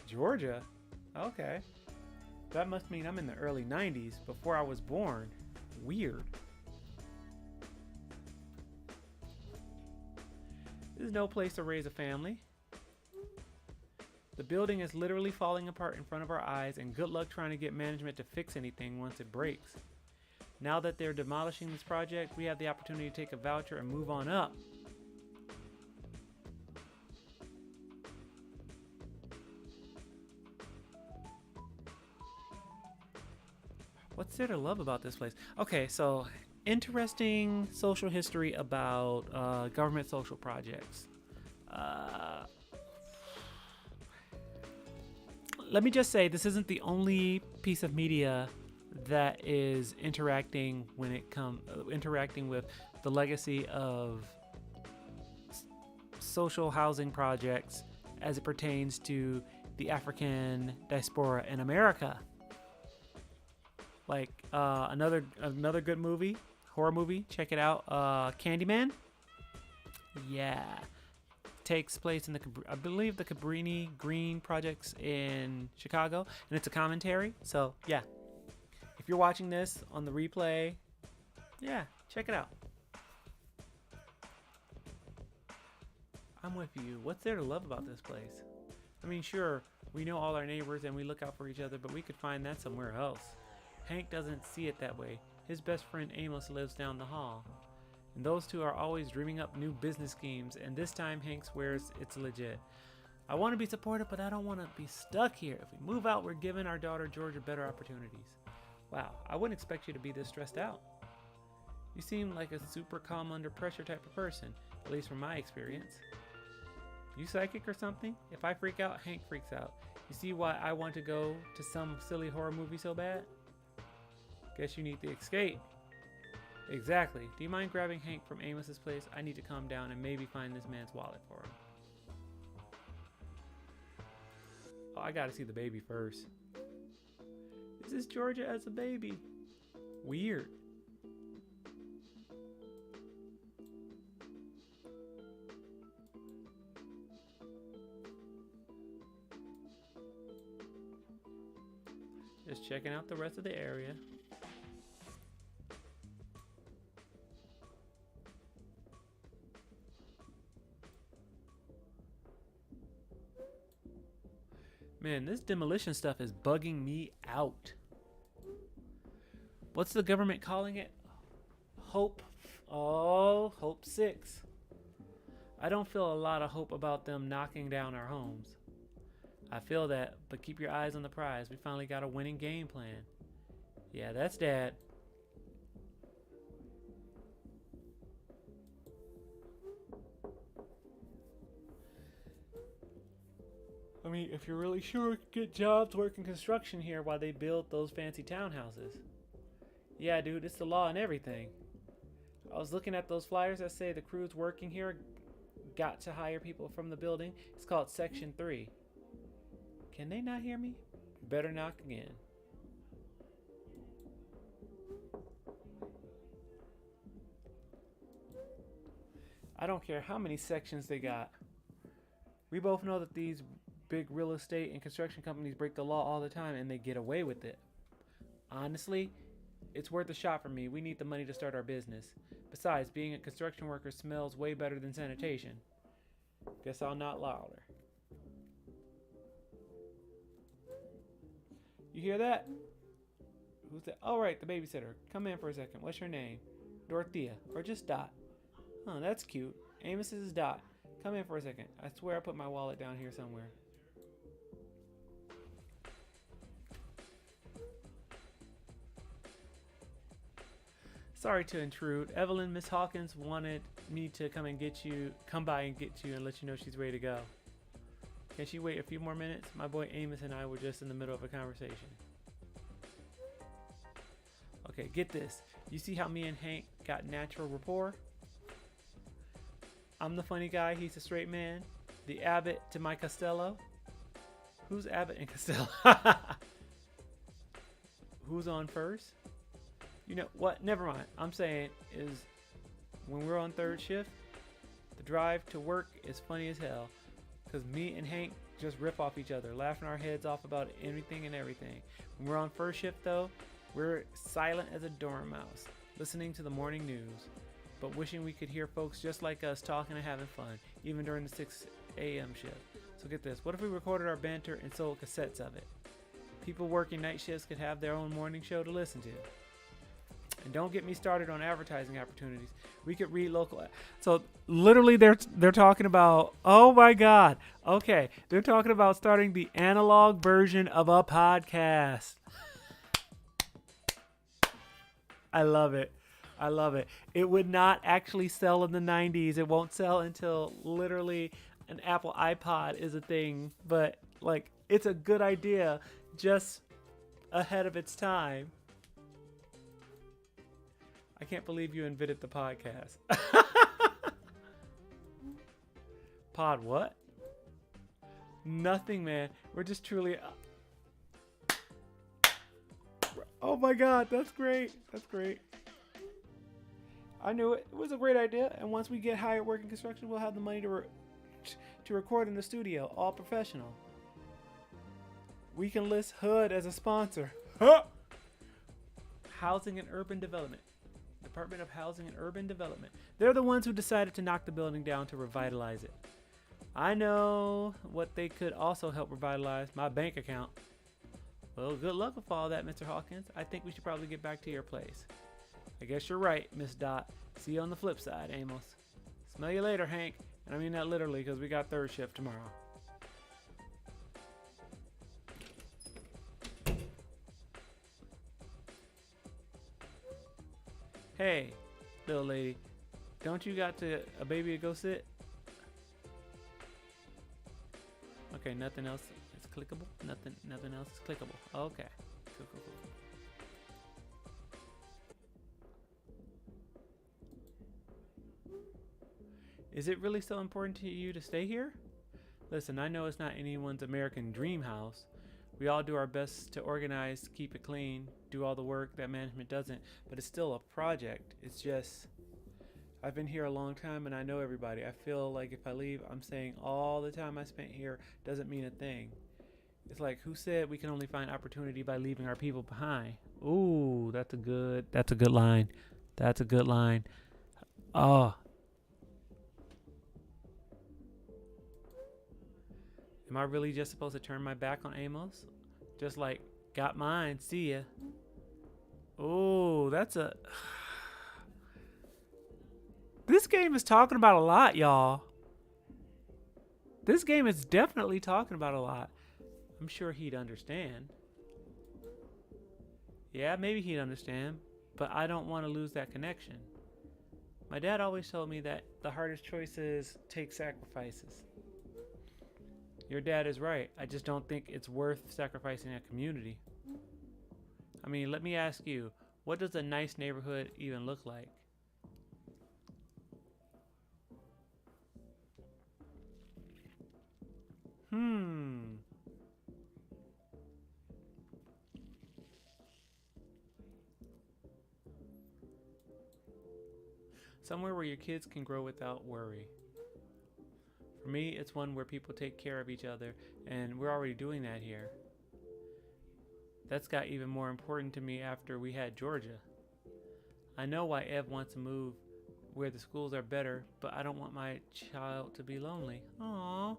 Georgia? Okay. That must mean I'm in the early 90s, before I was born. Weird. This is no place to raise a family. The building is literally falling apart in front of our eyes, and good luck trying to get management to fix anything once it breaks. Now that they're demolishing this project, we have the opportunity to take a voucher and move on up. What's there to love about this place? Okay, so interesting social history about government social projects. Let me just say, this isn't the only piece of media that is interacting when it comes interacting with the legacy of social housing projects as it pertains to the African diaspora in America. Like another good movie, horror movie. Check it out, Candyman. Yeah, takes place in I believe the Cabrini Green projects in Chicago, and it's a commentary. So yeah, if you're watching this on the replay, yeah, check it out. I'm with you. What's there to love about this place? I mean, sure, we know all our neighbors and we look out for each other, but we could find that somewhere else. Hank doesn't see it that way. His best friend Amos lives down the hall. And those two are always dreaming up new business schemes, and this time Hank swears it's legit. I want to be supportive, but I don't want to be stuck here. If we move out, we're giving our daughter Georgia better opportunities. Wow, I wouldn't expect you to be this stressed out. You seem like a super calm under pressure type of person, at least from my experience. You psychic or something? If I freak out, Hank freaks out. You see why I want to go to some silly horror movie so bad? Guess you need the escape. Exactly. Do you mind grabbing Hank from Amos's place? I need to calm down and maybe find this man's wallet for him. Oh, I gotta see the baby first. This is Georgia as a baby. Weird. Just checking out the rest of the area. Man, this demolition stuff is bugging me out. What's the government calling it? Hope. Oh, Hope 6. I don't feel a lot of hope about them knocking down our homes. I feel that, but keep your eyes on the prize. We finally got a winning game plan. Yeah, that's Dad. I mean, if you're really sure, get jobs working construction here while they build those fancy townhouses. Yeah, dude, it's the law and everything. I was looking at those flyers that say the crews working here got to hire people from the building. It's called Section 3. Can they not hear me? Better knock again. I don't care how many sections they got. We both know that these big real estate and construction companies break the law all the time and they get away with it. Honestly, it's worth a shot for me. We need the money to start our business. Besides, being a construction worker smells way better than sanitation. Guess I'll knock louder. You hear that? Who's that? Oh, right, the babysitter. Come in for a second. What's your name? Dorothea, or just Dot? Oh, that's cute. Amos is Dot. Come in for a second. I swear I put my wallet down here somewhere. Sorry to intrude. Evelyn, Miss Hawkins wanted me to come by and get you and let you know she's ready to go. Can she wait a few more minutes? My boy Amos and I were just in the middle of a conversation. Okay, get this. You see how me and Hank got natural rapport? I'm the funny guy, he's a straight man. The Abbott to my Costello. Who's Abbott and Costello? Who's on first? You know what? Never mind. I'm saying is when we're on third shift, the drive to work is funny as hell. Because me and Hank just rip off each other, laughing our heads off about anything and everything. When we're on first shift, though, we're silent as a dormouse, listening to the morning news, but wishing we could hear folks just like us talking and having fun, even during the 6 a.m. shift. So get this. What if we recorded our banter and sold cassettes of it? People working night shifts could have their own morning show to listen to. And don't get me started on advertising opportunities. We could read local. So literally they're talking about, oh my God. Okay. They're talking about starting the analog version of a podcast. I love it. I love it. It would not actually sell in the 90s. It won't sell until literally an Apple iPod is a thing. But like, it's a good idea just ahead of its time. I can't believe you invented the podcast. Pod what? Nothing, man. We're just truly... Oh my God, that's great. That's great. I knew it. It was a great idea. And once we get hired working construction, we'll have the money to record in the studio, all professional. We can list HUD as a sponsor. Huh! Housing and Urban Development. Department of Housing and Urban Development. They're the ones who decided to knock the building down to revitalize it. I know what they could also help revitalize: my bank account. Well, good luck with all that, Mr. Hawkins. I think we should probably get back to your place. I guess you're right, Miss Dot. See you on the flip side, Amos. Smell you later, Hank. And I mean that literally, because we got third shift tomorrow. Hey, little lady. Don't you got to a baby to go sit? Okay, nothing else is clickable. Nothing else is clickable. Okay. Cool. Is it really so important to you to stay here? Listen, I know it's not anyone's American dream house. We all do our best to organize, keep it clean, do all the work that management doesn't, but it's still a project. It's just, I've been here a long time and I know everybody. I feel like if I leave, I'm saying all the time I spent here doesn't mean a thing. It's like, who said we can only find opportunity by leaving our people behind? Ooh, that's a good line. That's a good line. Oh, am I really just supposed to turn my back on Amos? Just like, got mine, see ya. Oh, that's a... This game is talking about a lot, y'all. This game is definitely talking about a lot. I'm sure he'd understand. Yeah, maybe he'd understand, but I don't want to lose that connection. My dad always told me that the hardest choices take sacrifices. Your dad is right. I just don't think it's worth sacrificing a community. I mean, let me ask you, what does a nice neighborhood even look like? Somewhere where your kids can grow without worry. For me, it's one where people take care of each other, and we're already doing that here. That's got even more important to me after we had Georgia. I know why Ev wants to move where the schools are better, but I don't want my child to be lonely. Aww.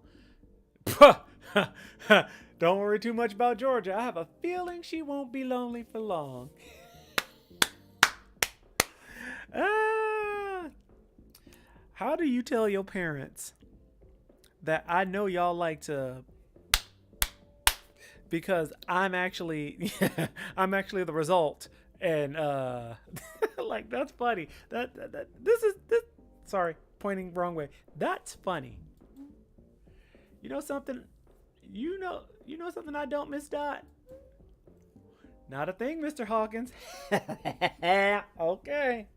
Don't worry too much about Georgia. I have a feeling she won't be lonely for long. How do you tell your parents that I know y'all like to, because I'm actually I'm actually the result, and like, that's funny. This sorry, pointing wrong way. That's funny. You know something? You know something I don't, Miss Dot? Not a thing, Mr. Hawkins. Okay.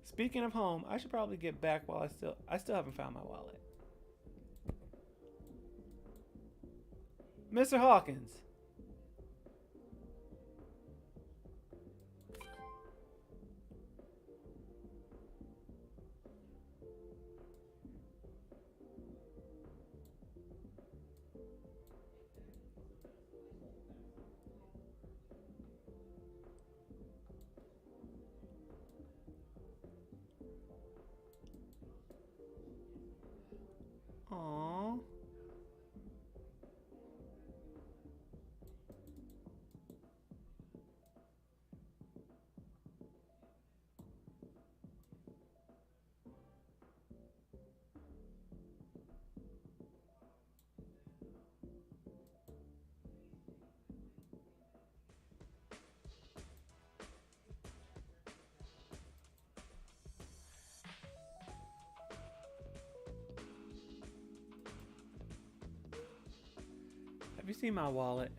Speaking of home, I should probably get back while I still haven't found my wallet. Mr. Hawkins. Aww. Have you seen my wallet?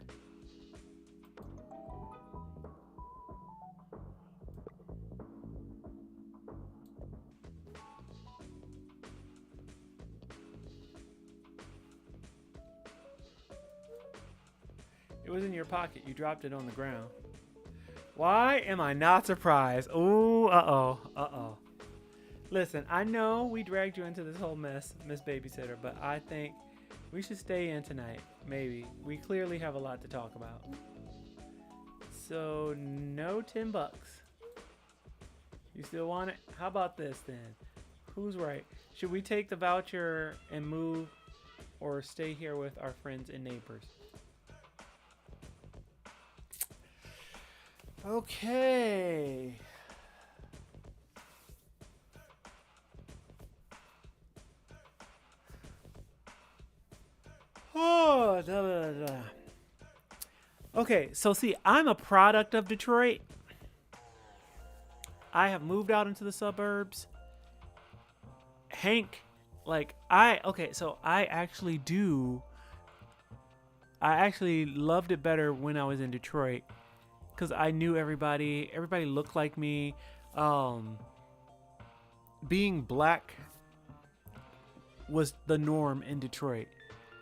It was in your pocket. You dropped it on the ground. Why am I not surprised? Ooh, uh-oh. Listen, I know we dragged you into this whole mess, Miss Babysitter, but I think we should stay in tonight. Maybe. We clearly have a lot to talk about. So, no $10. You still want it? How about this then? Who's right? Should we take the voucher and move, or stay here with our friends and neighbors? Okay. Oh, Okay, so see, I'm a product of Detroit. I have moved out into the suburbs. Hank, like so I actually loved it better when I was in Detroit because I knew everybody. Everybody looked like me. Being black was the norm in Detroit.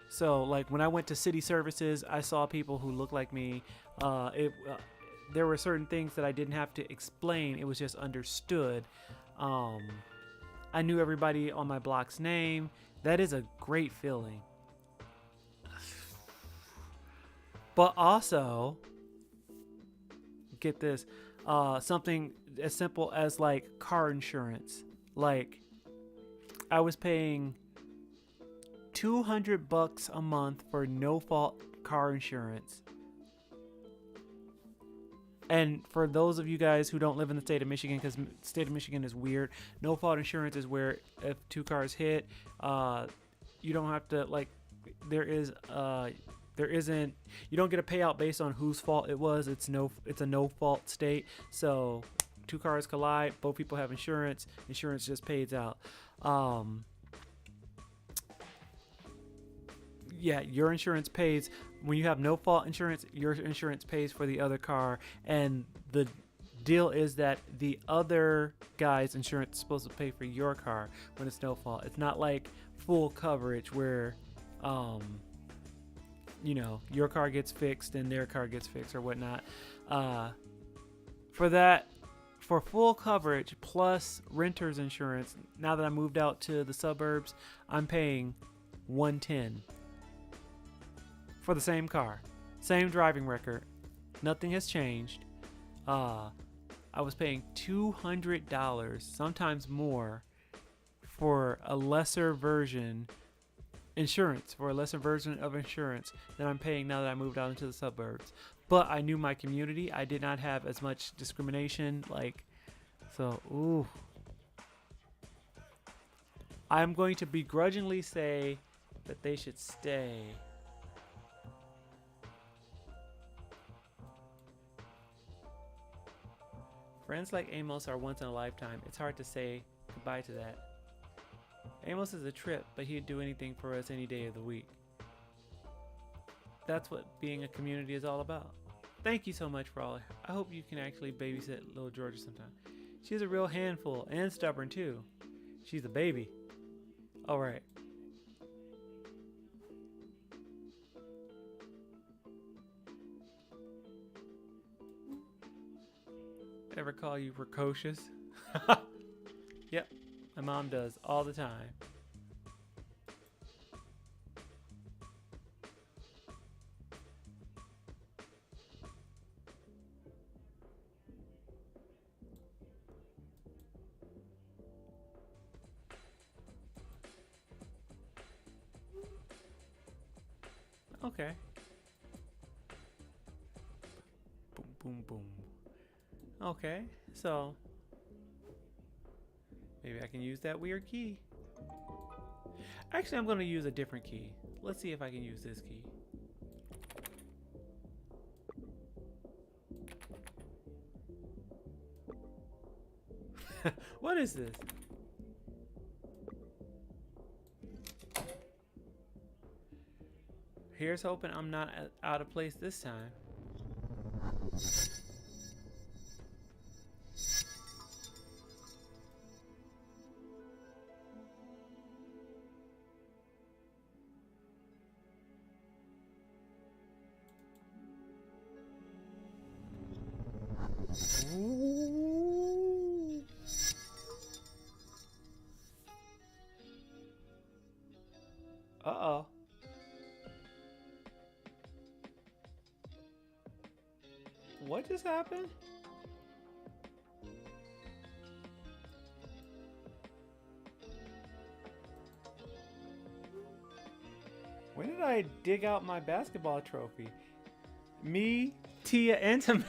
So like when I went to city services, I saw people who looked like me. There were certain things that I didn't have to explain. It was just understood. I knew everybody on my block's name. That is a great feeling. But also, get this, something as simple as like car insurance. Like I was paying $200 a month for no fault car insurance. And for those of you guys who don't live in the state of Michigan, because the state of Michigan is weird, no fault insurance is where if two cars hit, you don't have to there isn't, you don't get a payout based on whose fault it was. It's a no fault state. So two cars collide, both people have insurance just pays out. Yeah, your insurance pays when you have no fault insurance. Your insurance pays for the other car, and the deal is that the other guy's insurance is supposed to pay for your car when it's no fault. It's not like full coverage where your car gets fixed and their car gets fixed or whatnot. For full coverage plus renter's insurance, now that I moved out to the suburbs, I'm paying $110 for the same car, same driving record. Nothing has changed. I was paying $200, sometimes more, for a lesser version of insurance than I'm paying now that I moved out into the suburbs. But I knew my community. I did not have as much discrimination. I'm going to begrudgingly say that they should stay. Friends like Amos are once in a lifetime. It's hard to say goodbye to that. Amos is a trip, but he'd do anything for us any day of the week. That's what being a community is all about. Thank you so much for all. I hope you can actually babysit little Georgia sometime. She's a real handful and stubborn too. She's a baby. All right. Ever call you precocious? Yep, my mom does all the time. Okay. Boom, boom, boom. Okay, so maybe I can use that weird key. Actually, I'm going to use a different key. Let's see if I can use this key. What is this? Here's hoping I'm not out of place this time. Ooh. Uh-oh. What just happened? When did I dig out my basketball trophy? Me, Tia, and Tamara.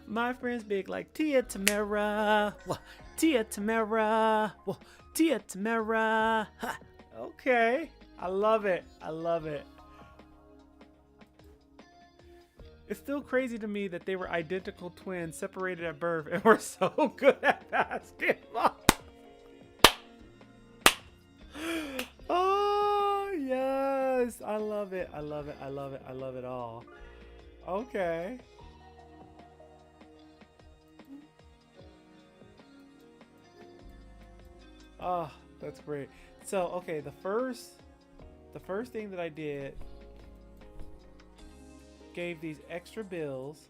My friends big like Tia Tamara. Well, Tia Tamara. Well, Tia Tamara. Ha. Okay. I love it. I love it. It's still crazy to me that they were identical twins separated at birth and were so good at basketball. Oh, yes. I love it. I love it. I love it. I love it all. Okay. Oh, that's great. So, okay, the first thing that I did, gave these extra bills.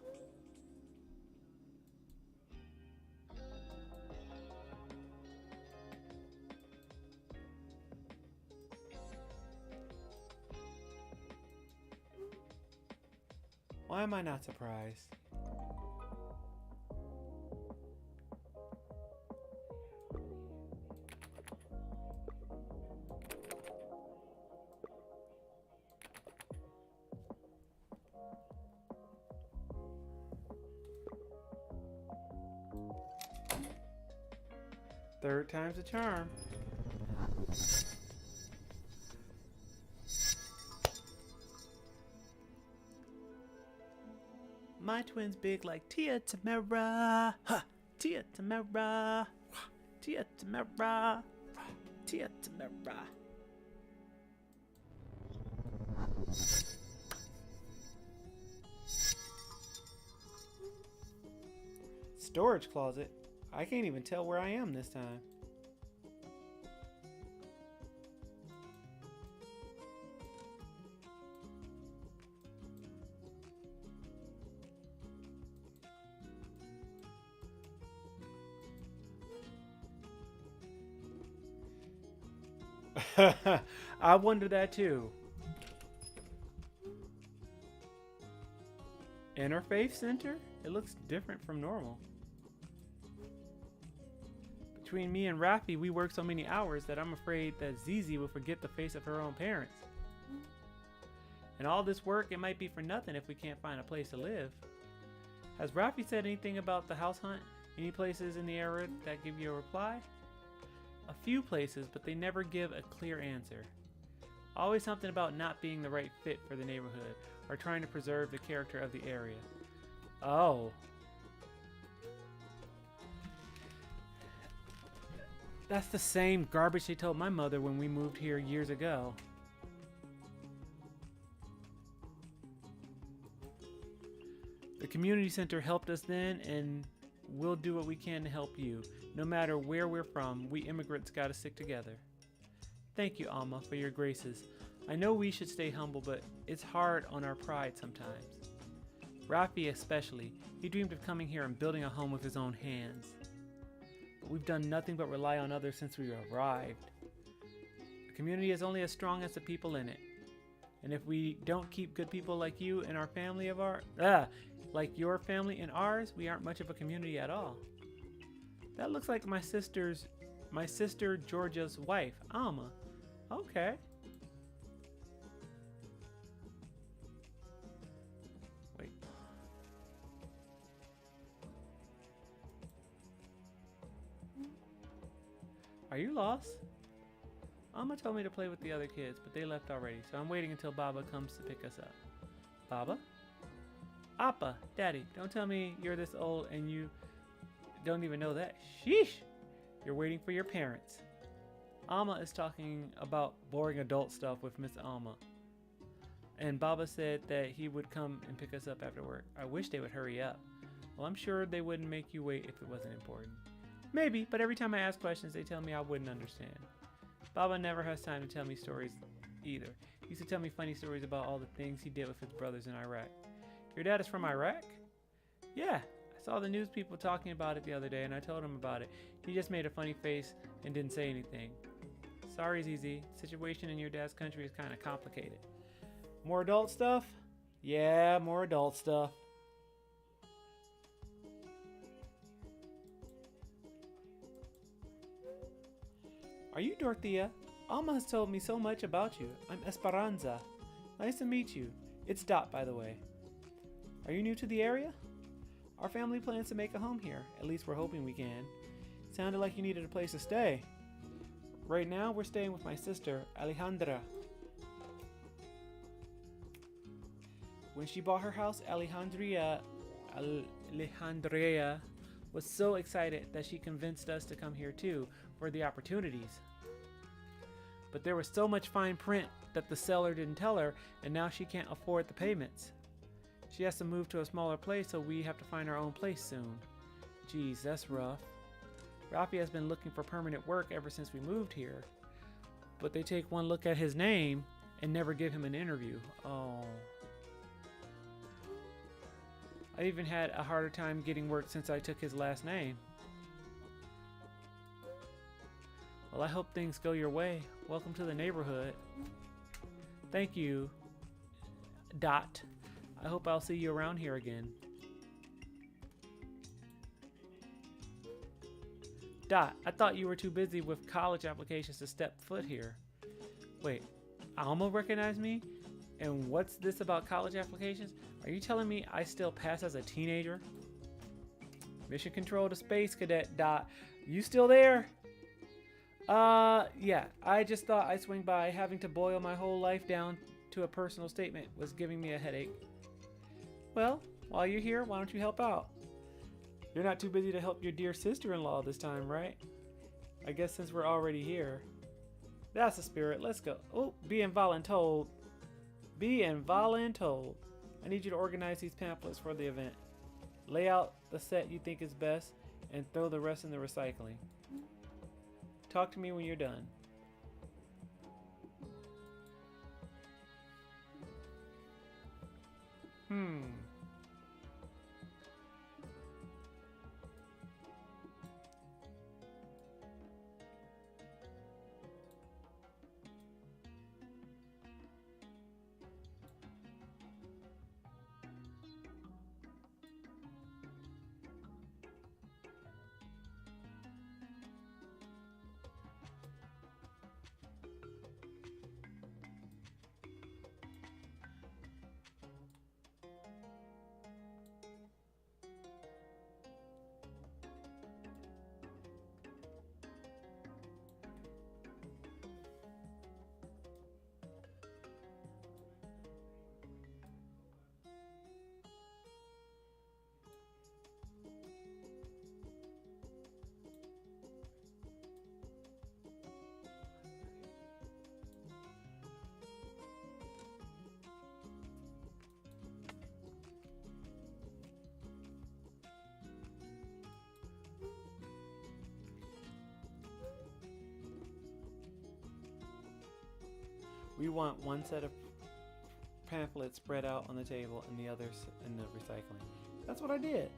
Why am I not surprised? Third time's a charm. My twin's big like Tia Tamara. Ha! Tia Tamara. Tia Tamara. Tia Tamara. Storage closet. I can't even tell where I am this time. I wonder that too. Interfaith Center? It looks different from normal. Between me and Rafi, we work so many hours that I'm afraid that Zizi will forget the face of her own parents. And all this work, it might be for nothing if we can't find a place to live. Has Rafi said anything about the house hunt? Any places in the area that give you a reply? A few places, but they never give a clear answer. Always something about not being the right fit for the neighborhood, or trying to preserve the character of the area. Oh. That's the same garbage they told my mother when we moved here years ago. The community center helped us then, and we'll do what we can to help you. No matter where we're from, we immigrants gotta stick together. Thank you, Alma, for your graces. I know we should stay humble, but it's hard on our pride sometimes. Rafi especially, he dreamed of coming here and building a home with his own hands. But we've done nothing but rely on others since we arrived. The community is only as strong as the people in it. And if we don't keep good people like you and our family of like your family and ours, we aren't much of a community at all. That looks like my sister Georgia's wife, Alma. Okay. Wait. Are you lost? Alma told me to play with the other kids, but they left already, so I'm waiting until Baba comes to pick us up. Baba? Appa, Daddy, don't tell me you're this old and you don't even know that. Sheesh! You're waiting for your parents. Alma is talking about boring adult stuff with Miss Alma. And Baba said that he would come and pick us up after work. I wish they would hurry up. Well, I'm sure they wouldn't make you wait if it wasn't important. Maybe, but every time I ask questions, they tell me I wouldn't understand. Baba never has time to tell me stories either. He used to tell me funny stories about all the things he did with his brothers in Iraq. Your dad is from Iraq? Yeah, I saw the news people talking about it the other day and I told him about it. He just made a funny face and didn't say anything. Sorry, ZZ. The situation in your dad's country is kind of complicated. More adult stuff? Yeah, more adult stuff. Are you Dorothea? Alma has told me so much about you. I'm Esperanza. Nice to meet you. It's Dot, by the way. Are you new to the area? Our family plans to make a home here. At least we're hoping we can. Sounded like you needed a place to stay. Right now, we're staying with my sister, Alejandra. When she bought her house, Alejandria was so excited that she convinced us to come here too for the opportunities. But there was so much fine print that the seller didn't tell her, and now she can't afford the payments. She has to move to a smaller place, so we have to find our own place soon. Geez, that's rough. Rafi has been looking for permanent work ever since we moved here. But they take one look at his name and never give him an interview. Oh. I even had a harder time getting work since I took his last name. Well, I hope things go your way. Welcome to the neighborhood. Thank you, Dot. I hope I'll see you around here again. Dot, I thought you were too busy with college applications to step foot here. Wait, Alma recognized me? And what's this about college applications? Are you telling me I still pass as a teenager? Mission control to space, Cadet Dot. You still there? Yeah, I just thought I'd swing by. Having to boil my whole life down to a personal statement was giving me a headache. Well, while you're here, why don't you help out? You're not too busy to help your dear sister-in-law this time, right? I guess since we're already here. That's the spirit. Let's go. Oh, being voluntold. Being voluntold. I need you to organize these pamphlets for the event. Lay out the set you think is best and throw the rest in the recycling. Talk to me when you're done. We want one set of pamphlets spread out on the table and the others in the recycling. That's what I did.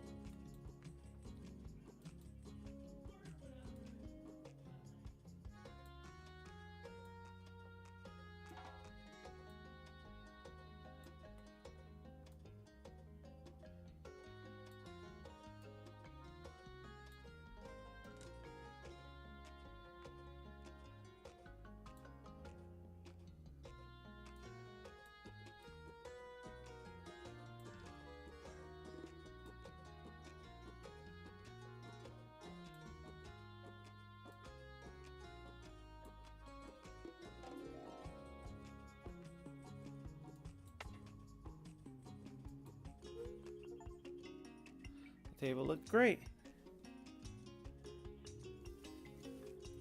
The table looked great.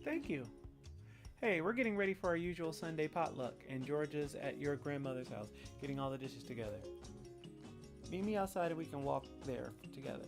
Thank you. Hey, we're getting ready for our usual Sunday potluck, and Georgia's at your grandmother's house, getting all the dishes together. Meet me outside and we can walk there together.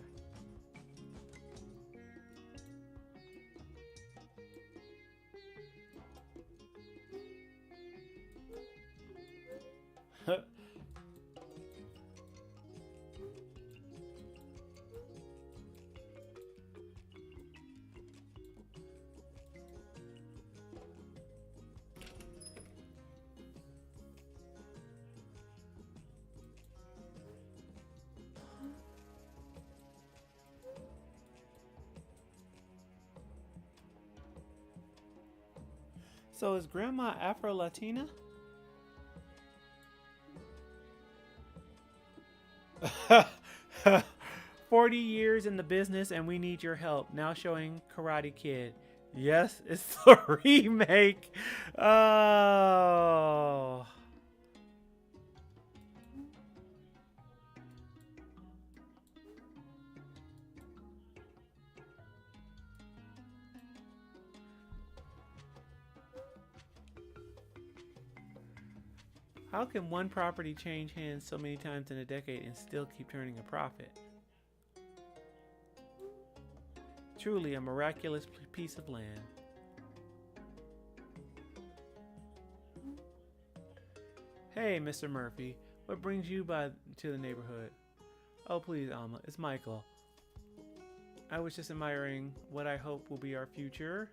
So is Grandma Afro-Latina? 40 years in the business and we need your help. Now showing Karate Kid. Yes, it's the remake. Oh. How can one property change hands so many times in a decade and still keep turning a profit? Truly a miraculous piece of land. Hey, Mr. Murphy, what brings you to the neighborhood? Oh, please, Alma, it's Michael. I was just admiring what I hope will be our future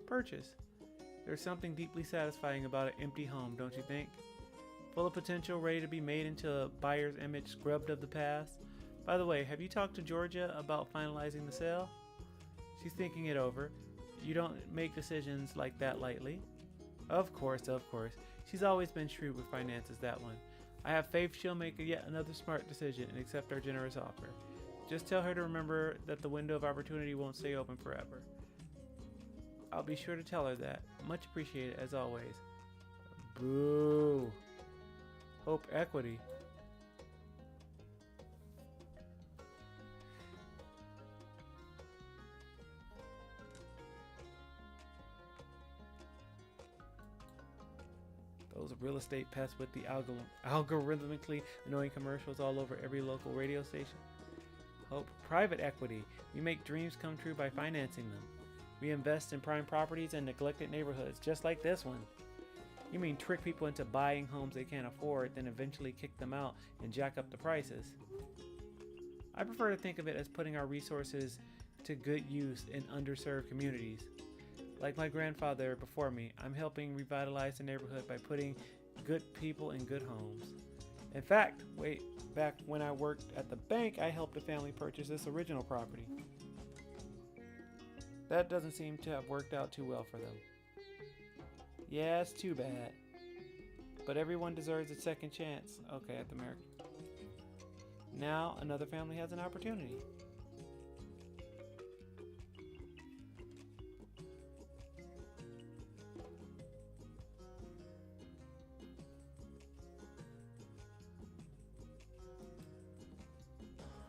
purchase. There's something deeply satisfying about an empty home, don't you think? Full of potential, ready to be made into a buyer's image scrubbed of the past. By the way, have you talked to Georgia about finalizing the sale? She's thinking it over. You don't make decisions like that lightly. Of course, of course. She's always been shrewd with finances, that one. I have faith she'll make yet another smart decision and accept our generous offer. Just tell her to remember that the window of opportunity won't stay open forever. I'll be sure to tell her that. Much appreciated, as always. Boo. Hope Equity. Those real estate pests with the algorithmically annoying commercials all over every local radio station. Hope Private Equity. We make dreams come true by financing them. We invest in prime properties and neglected neighborhoods, just like this one. You mean trick people into buying homes they can't afford, then eventually kick them out and jack up the prices? I prefer to think of it as putting our resources to good use in underserved communities. Like my grandfather before me, I'm helping revitalize the neighborhood by putting good people in good homes. In fact, way back when I worked at the bank, I helped a family purchase this original property. That doesn't seem to have worked out too well for them. Yeah, it's too bad. But everyone deserves a second chance. Okay, at the American. Now another family has an opportunity.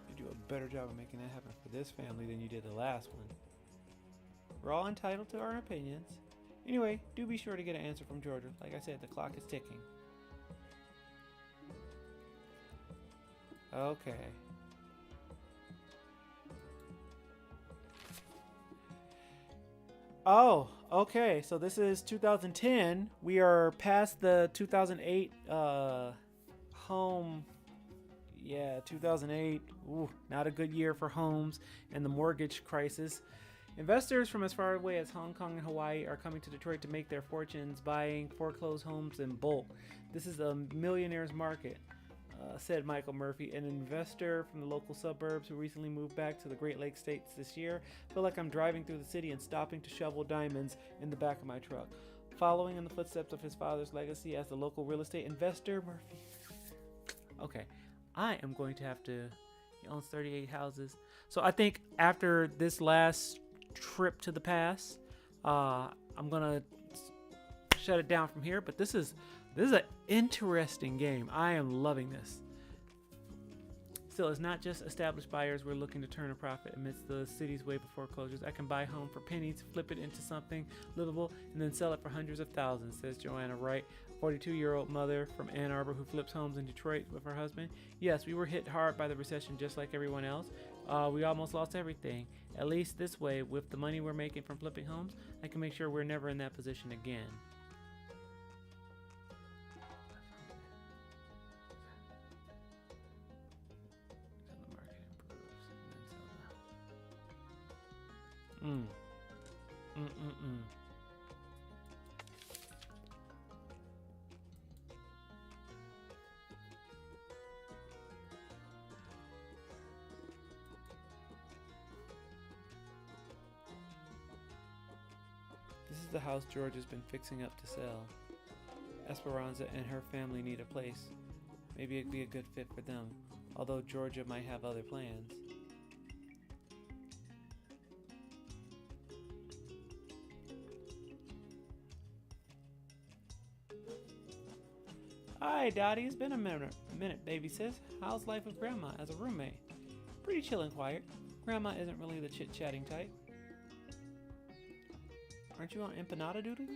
You do a better job of making that happen for this family than you did the last one. We're all entitled to our opinions. Anyway, do be sure to get an answer from Georgia. Like I said, the clock is ticking. Okay. Oh, okay. So this is 2010. We are past the 2008 home. Yeah, 2008. Ooh, not a good year for homes and the mortgage crisis. Investors from as far away as Hong Kong and Hawaii are coming to Detroit to make their fortunes buying foreclosed homes in bulk. This is a millionaire's market, said Michael Murphy, an investor from the local suburbs who recently moved back to the Great Lakes states this year. I feel like I'm driving through the city and stopping to shovel diamonds in the back of my truck. Following in the footsteps of his father's legacy as the local real estate investor, Murphy. Okay, I am going to have to. He owns 38 houses. So I think after this last trip to the past, I'm gonna shut it down from here. But this is an interesting game. I am loving this. Still, it's not just established buyers we're looking to turn a profit amidst the city's wave of foreclosures. I can buy a home for pennies, flip it into something livable, and then sell it for hundreds of thousands, says Joanna Wright, 42-year-old mother from Ann Arbor who flips homes in Detroit with her husband. Yes, we were hit hard by the recession just like everyone else. We almost lost everything. At least this way, with the money we're making from flipping homes, I can make sure we're never in that position again. This is the house George has been fixing up to sell. Esperanza and her family need a place. Maybe it'd be a good fit for them, although Georgia might have other plans. Hi, Dottie. It's been a minute, baby sis. How's life with Grandma as a roommate? Pretty chill and quiet. Grandma isn't really the chit-chatting type. Aren't you on empanada duty?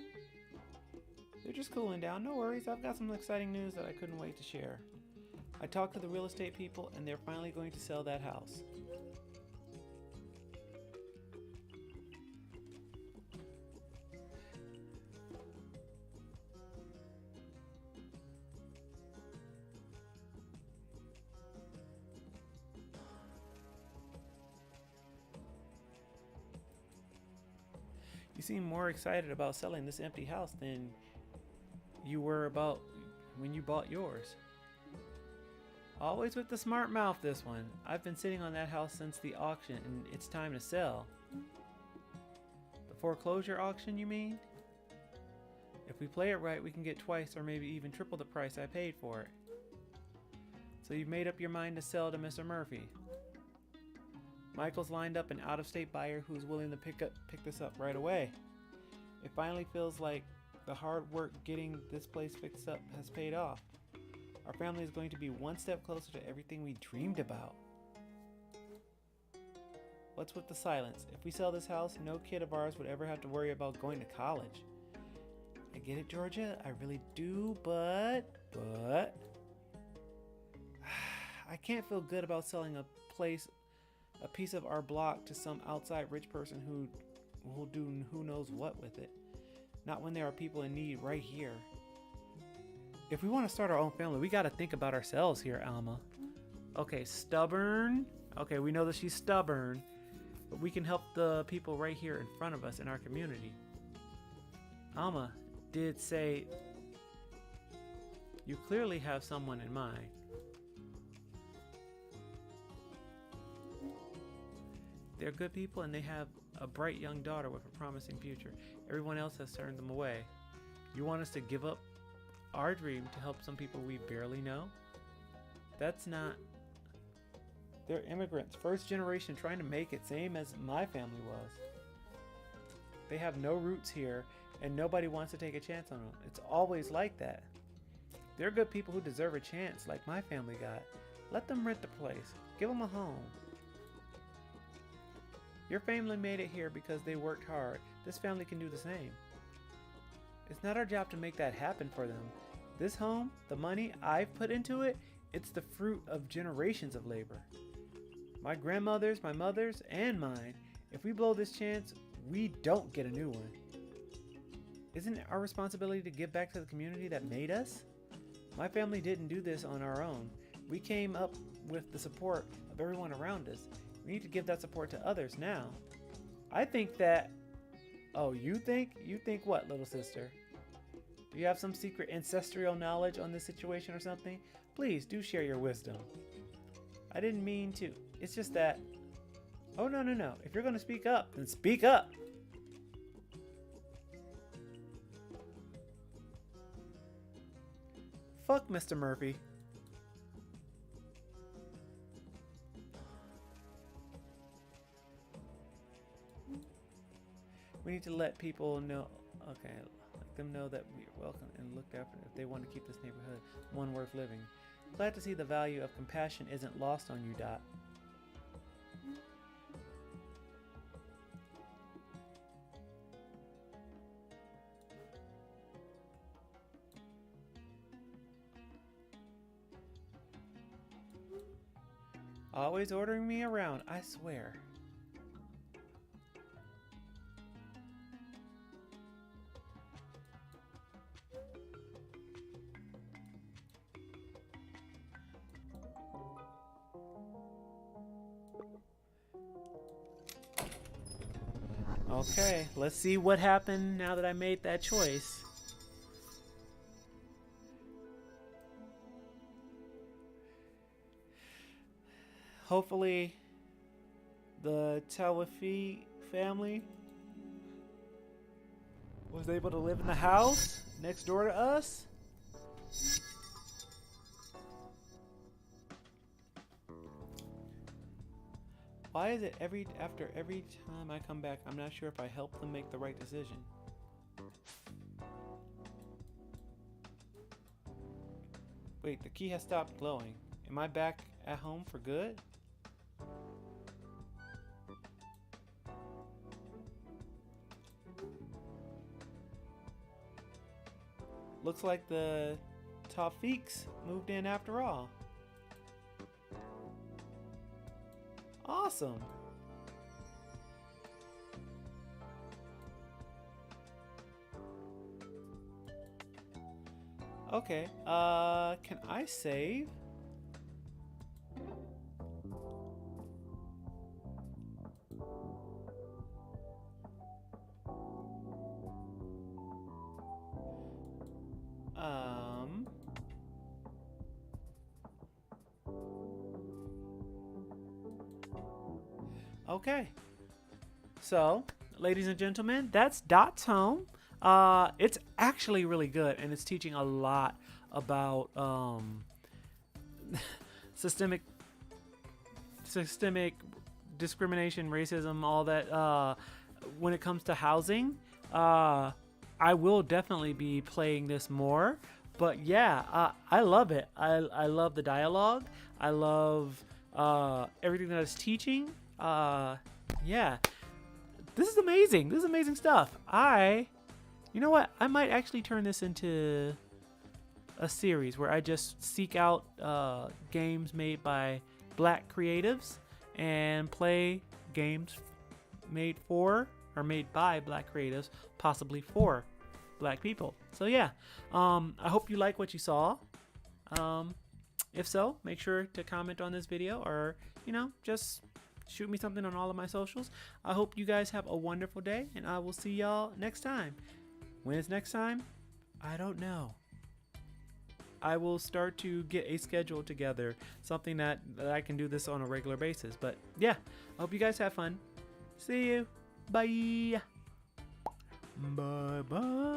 They're just cooling down. No worries. I've got some exciting news that I couldn't wait to share. I talked to the real estate people and they're finally going to sell that house. You seem more excited about selling this empty house than you were about when you bought yours. Always with the smart mouth, this one. I've been sitting on that house since the auction and it's time to sell. The foreclosure auction, you mean? If we play it right, we can get twice or maybe even triple the price I paid for it. So you've made up your mind to sell to Mr. Murphy. Michael's lined up an out-of-state buyer who's willing to pick this up right away. It finally feels like the hard work getting this place fixed up has paid off. Our family is going to be one step closer to everything we dreamed about. What's with the silence? If we sell this house, no kid of ours would ever have to worry about going to college. I get it, Georgia. I really do, but I can't feel good about selling a piece of our block to some outside rich person who will do who knows what with it. Not when there are people in need right here. If we want to start our own family, we got to think about ourselves here, Alma. Okay, stubborn. Okay, we know that she's stubborn, but we can help the people right here in front of us in our community. Alma did say you clearly have someone in mind. They're good people and they have a bright young daughter with a promising future. Everyone else has turned them away. You want us to give up our dream to help some people we barely know? That's not... They're immigrants, first generation, trying to make it, same as my family was. They have no roots here and nobody wants to take a chance on them. It's always like that. They're good people who deserve a chance like my family got. Let them rent the place. Give them a home. Your family made it here because they worked hard. This family can do the same. It's not our job to make that happen for them. This home, the money I've put into it, it's the fruit of generations of labor. My grandmother's, my mother's, and mine. If we blow this chance, we don't get a new one. Isn't it our responsibility to give back to the community that made us? My family didn't do this on our own. We came up with the support of everyone around us. We need to give that support to others now. I think that... Oh, you think? You think what, little sister? Do you have some secret ancestral knowledge on this situation or something? Please do share your wisdom. I didn't mean to. It's just that... Oh, no. If you're going to speak up, then speak up. Fuck Mr. Murphy. We need to let people know, okay, let them know that we are welcome and looked after if they want to keep this neighborhood one worth living. Glad to see the value of compassion isn't lost on you, Dot. Always ordering me around, I swear. Okay, let's see what happened now that I made that choice. Hopefully, the Tawafi family was able to live in the house next door to us. Why is it after every time I come back, I'm not sure if I help them make the right decision? Wait, the key has stopped glowing. Am I back at home for good? looks like the Tawfiqs moved in after all. Awesome. Okay, can I save? Okay. So, ladies and gentlemen, that's Dot's home. It's actually really good, and it's teaching a lot about systemic discrimination, racism, all that. When it comes to housing, I will definitely be playing this more. But yeah, I love it. I love the dialogue. I love everything that it's teaching. Yeah, this is amazing. This is amazing stuff. You know what? I might actually turn this into a series where I just seek out games made by Black creatives and play games made for or made by Black creatives, possibly for Black people. So yeah, I hope you like what you saw. If so, make sure to comment on this video, or just shoot me something on all of my socials. I hope you guys have a wonderful day, and I will see y'all next time. When is next time? I don't know. I will start to get a schedule together, something that I can do this on a regular basis. But yeah, I hope you guys have fun. See you. Bye. Bye bye.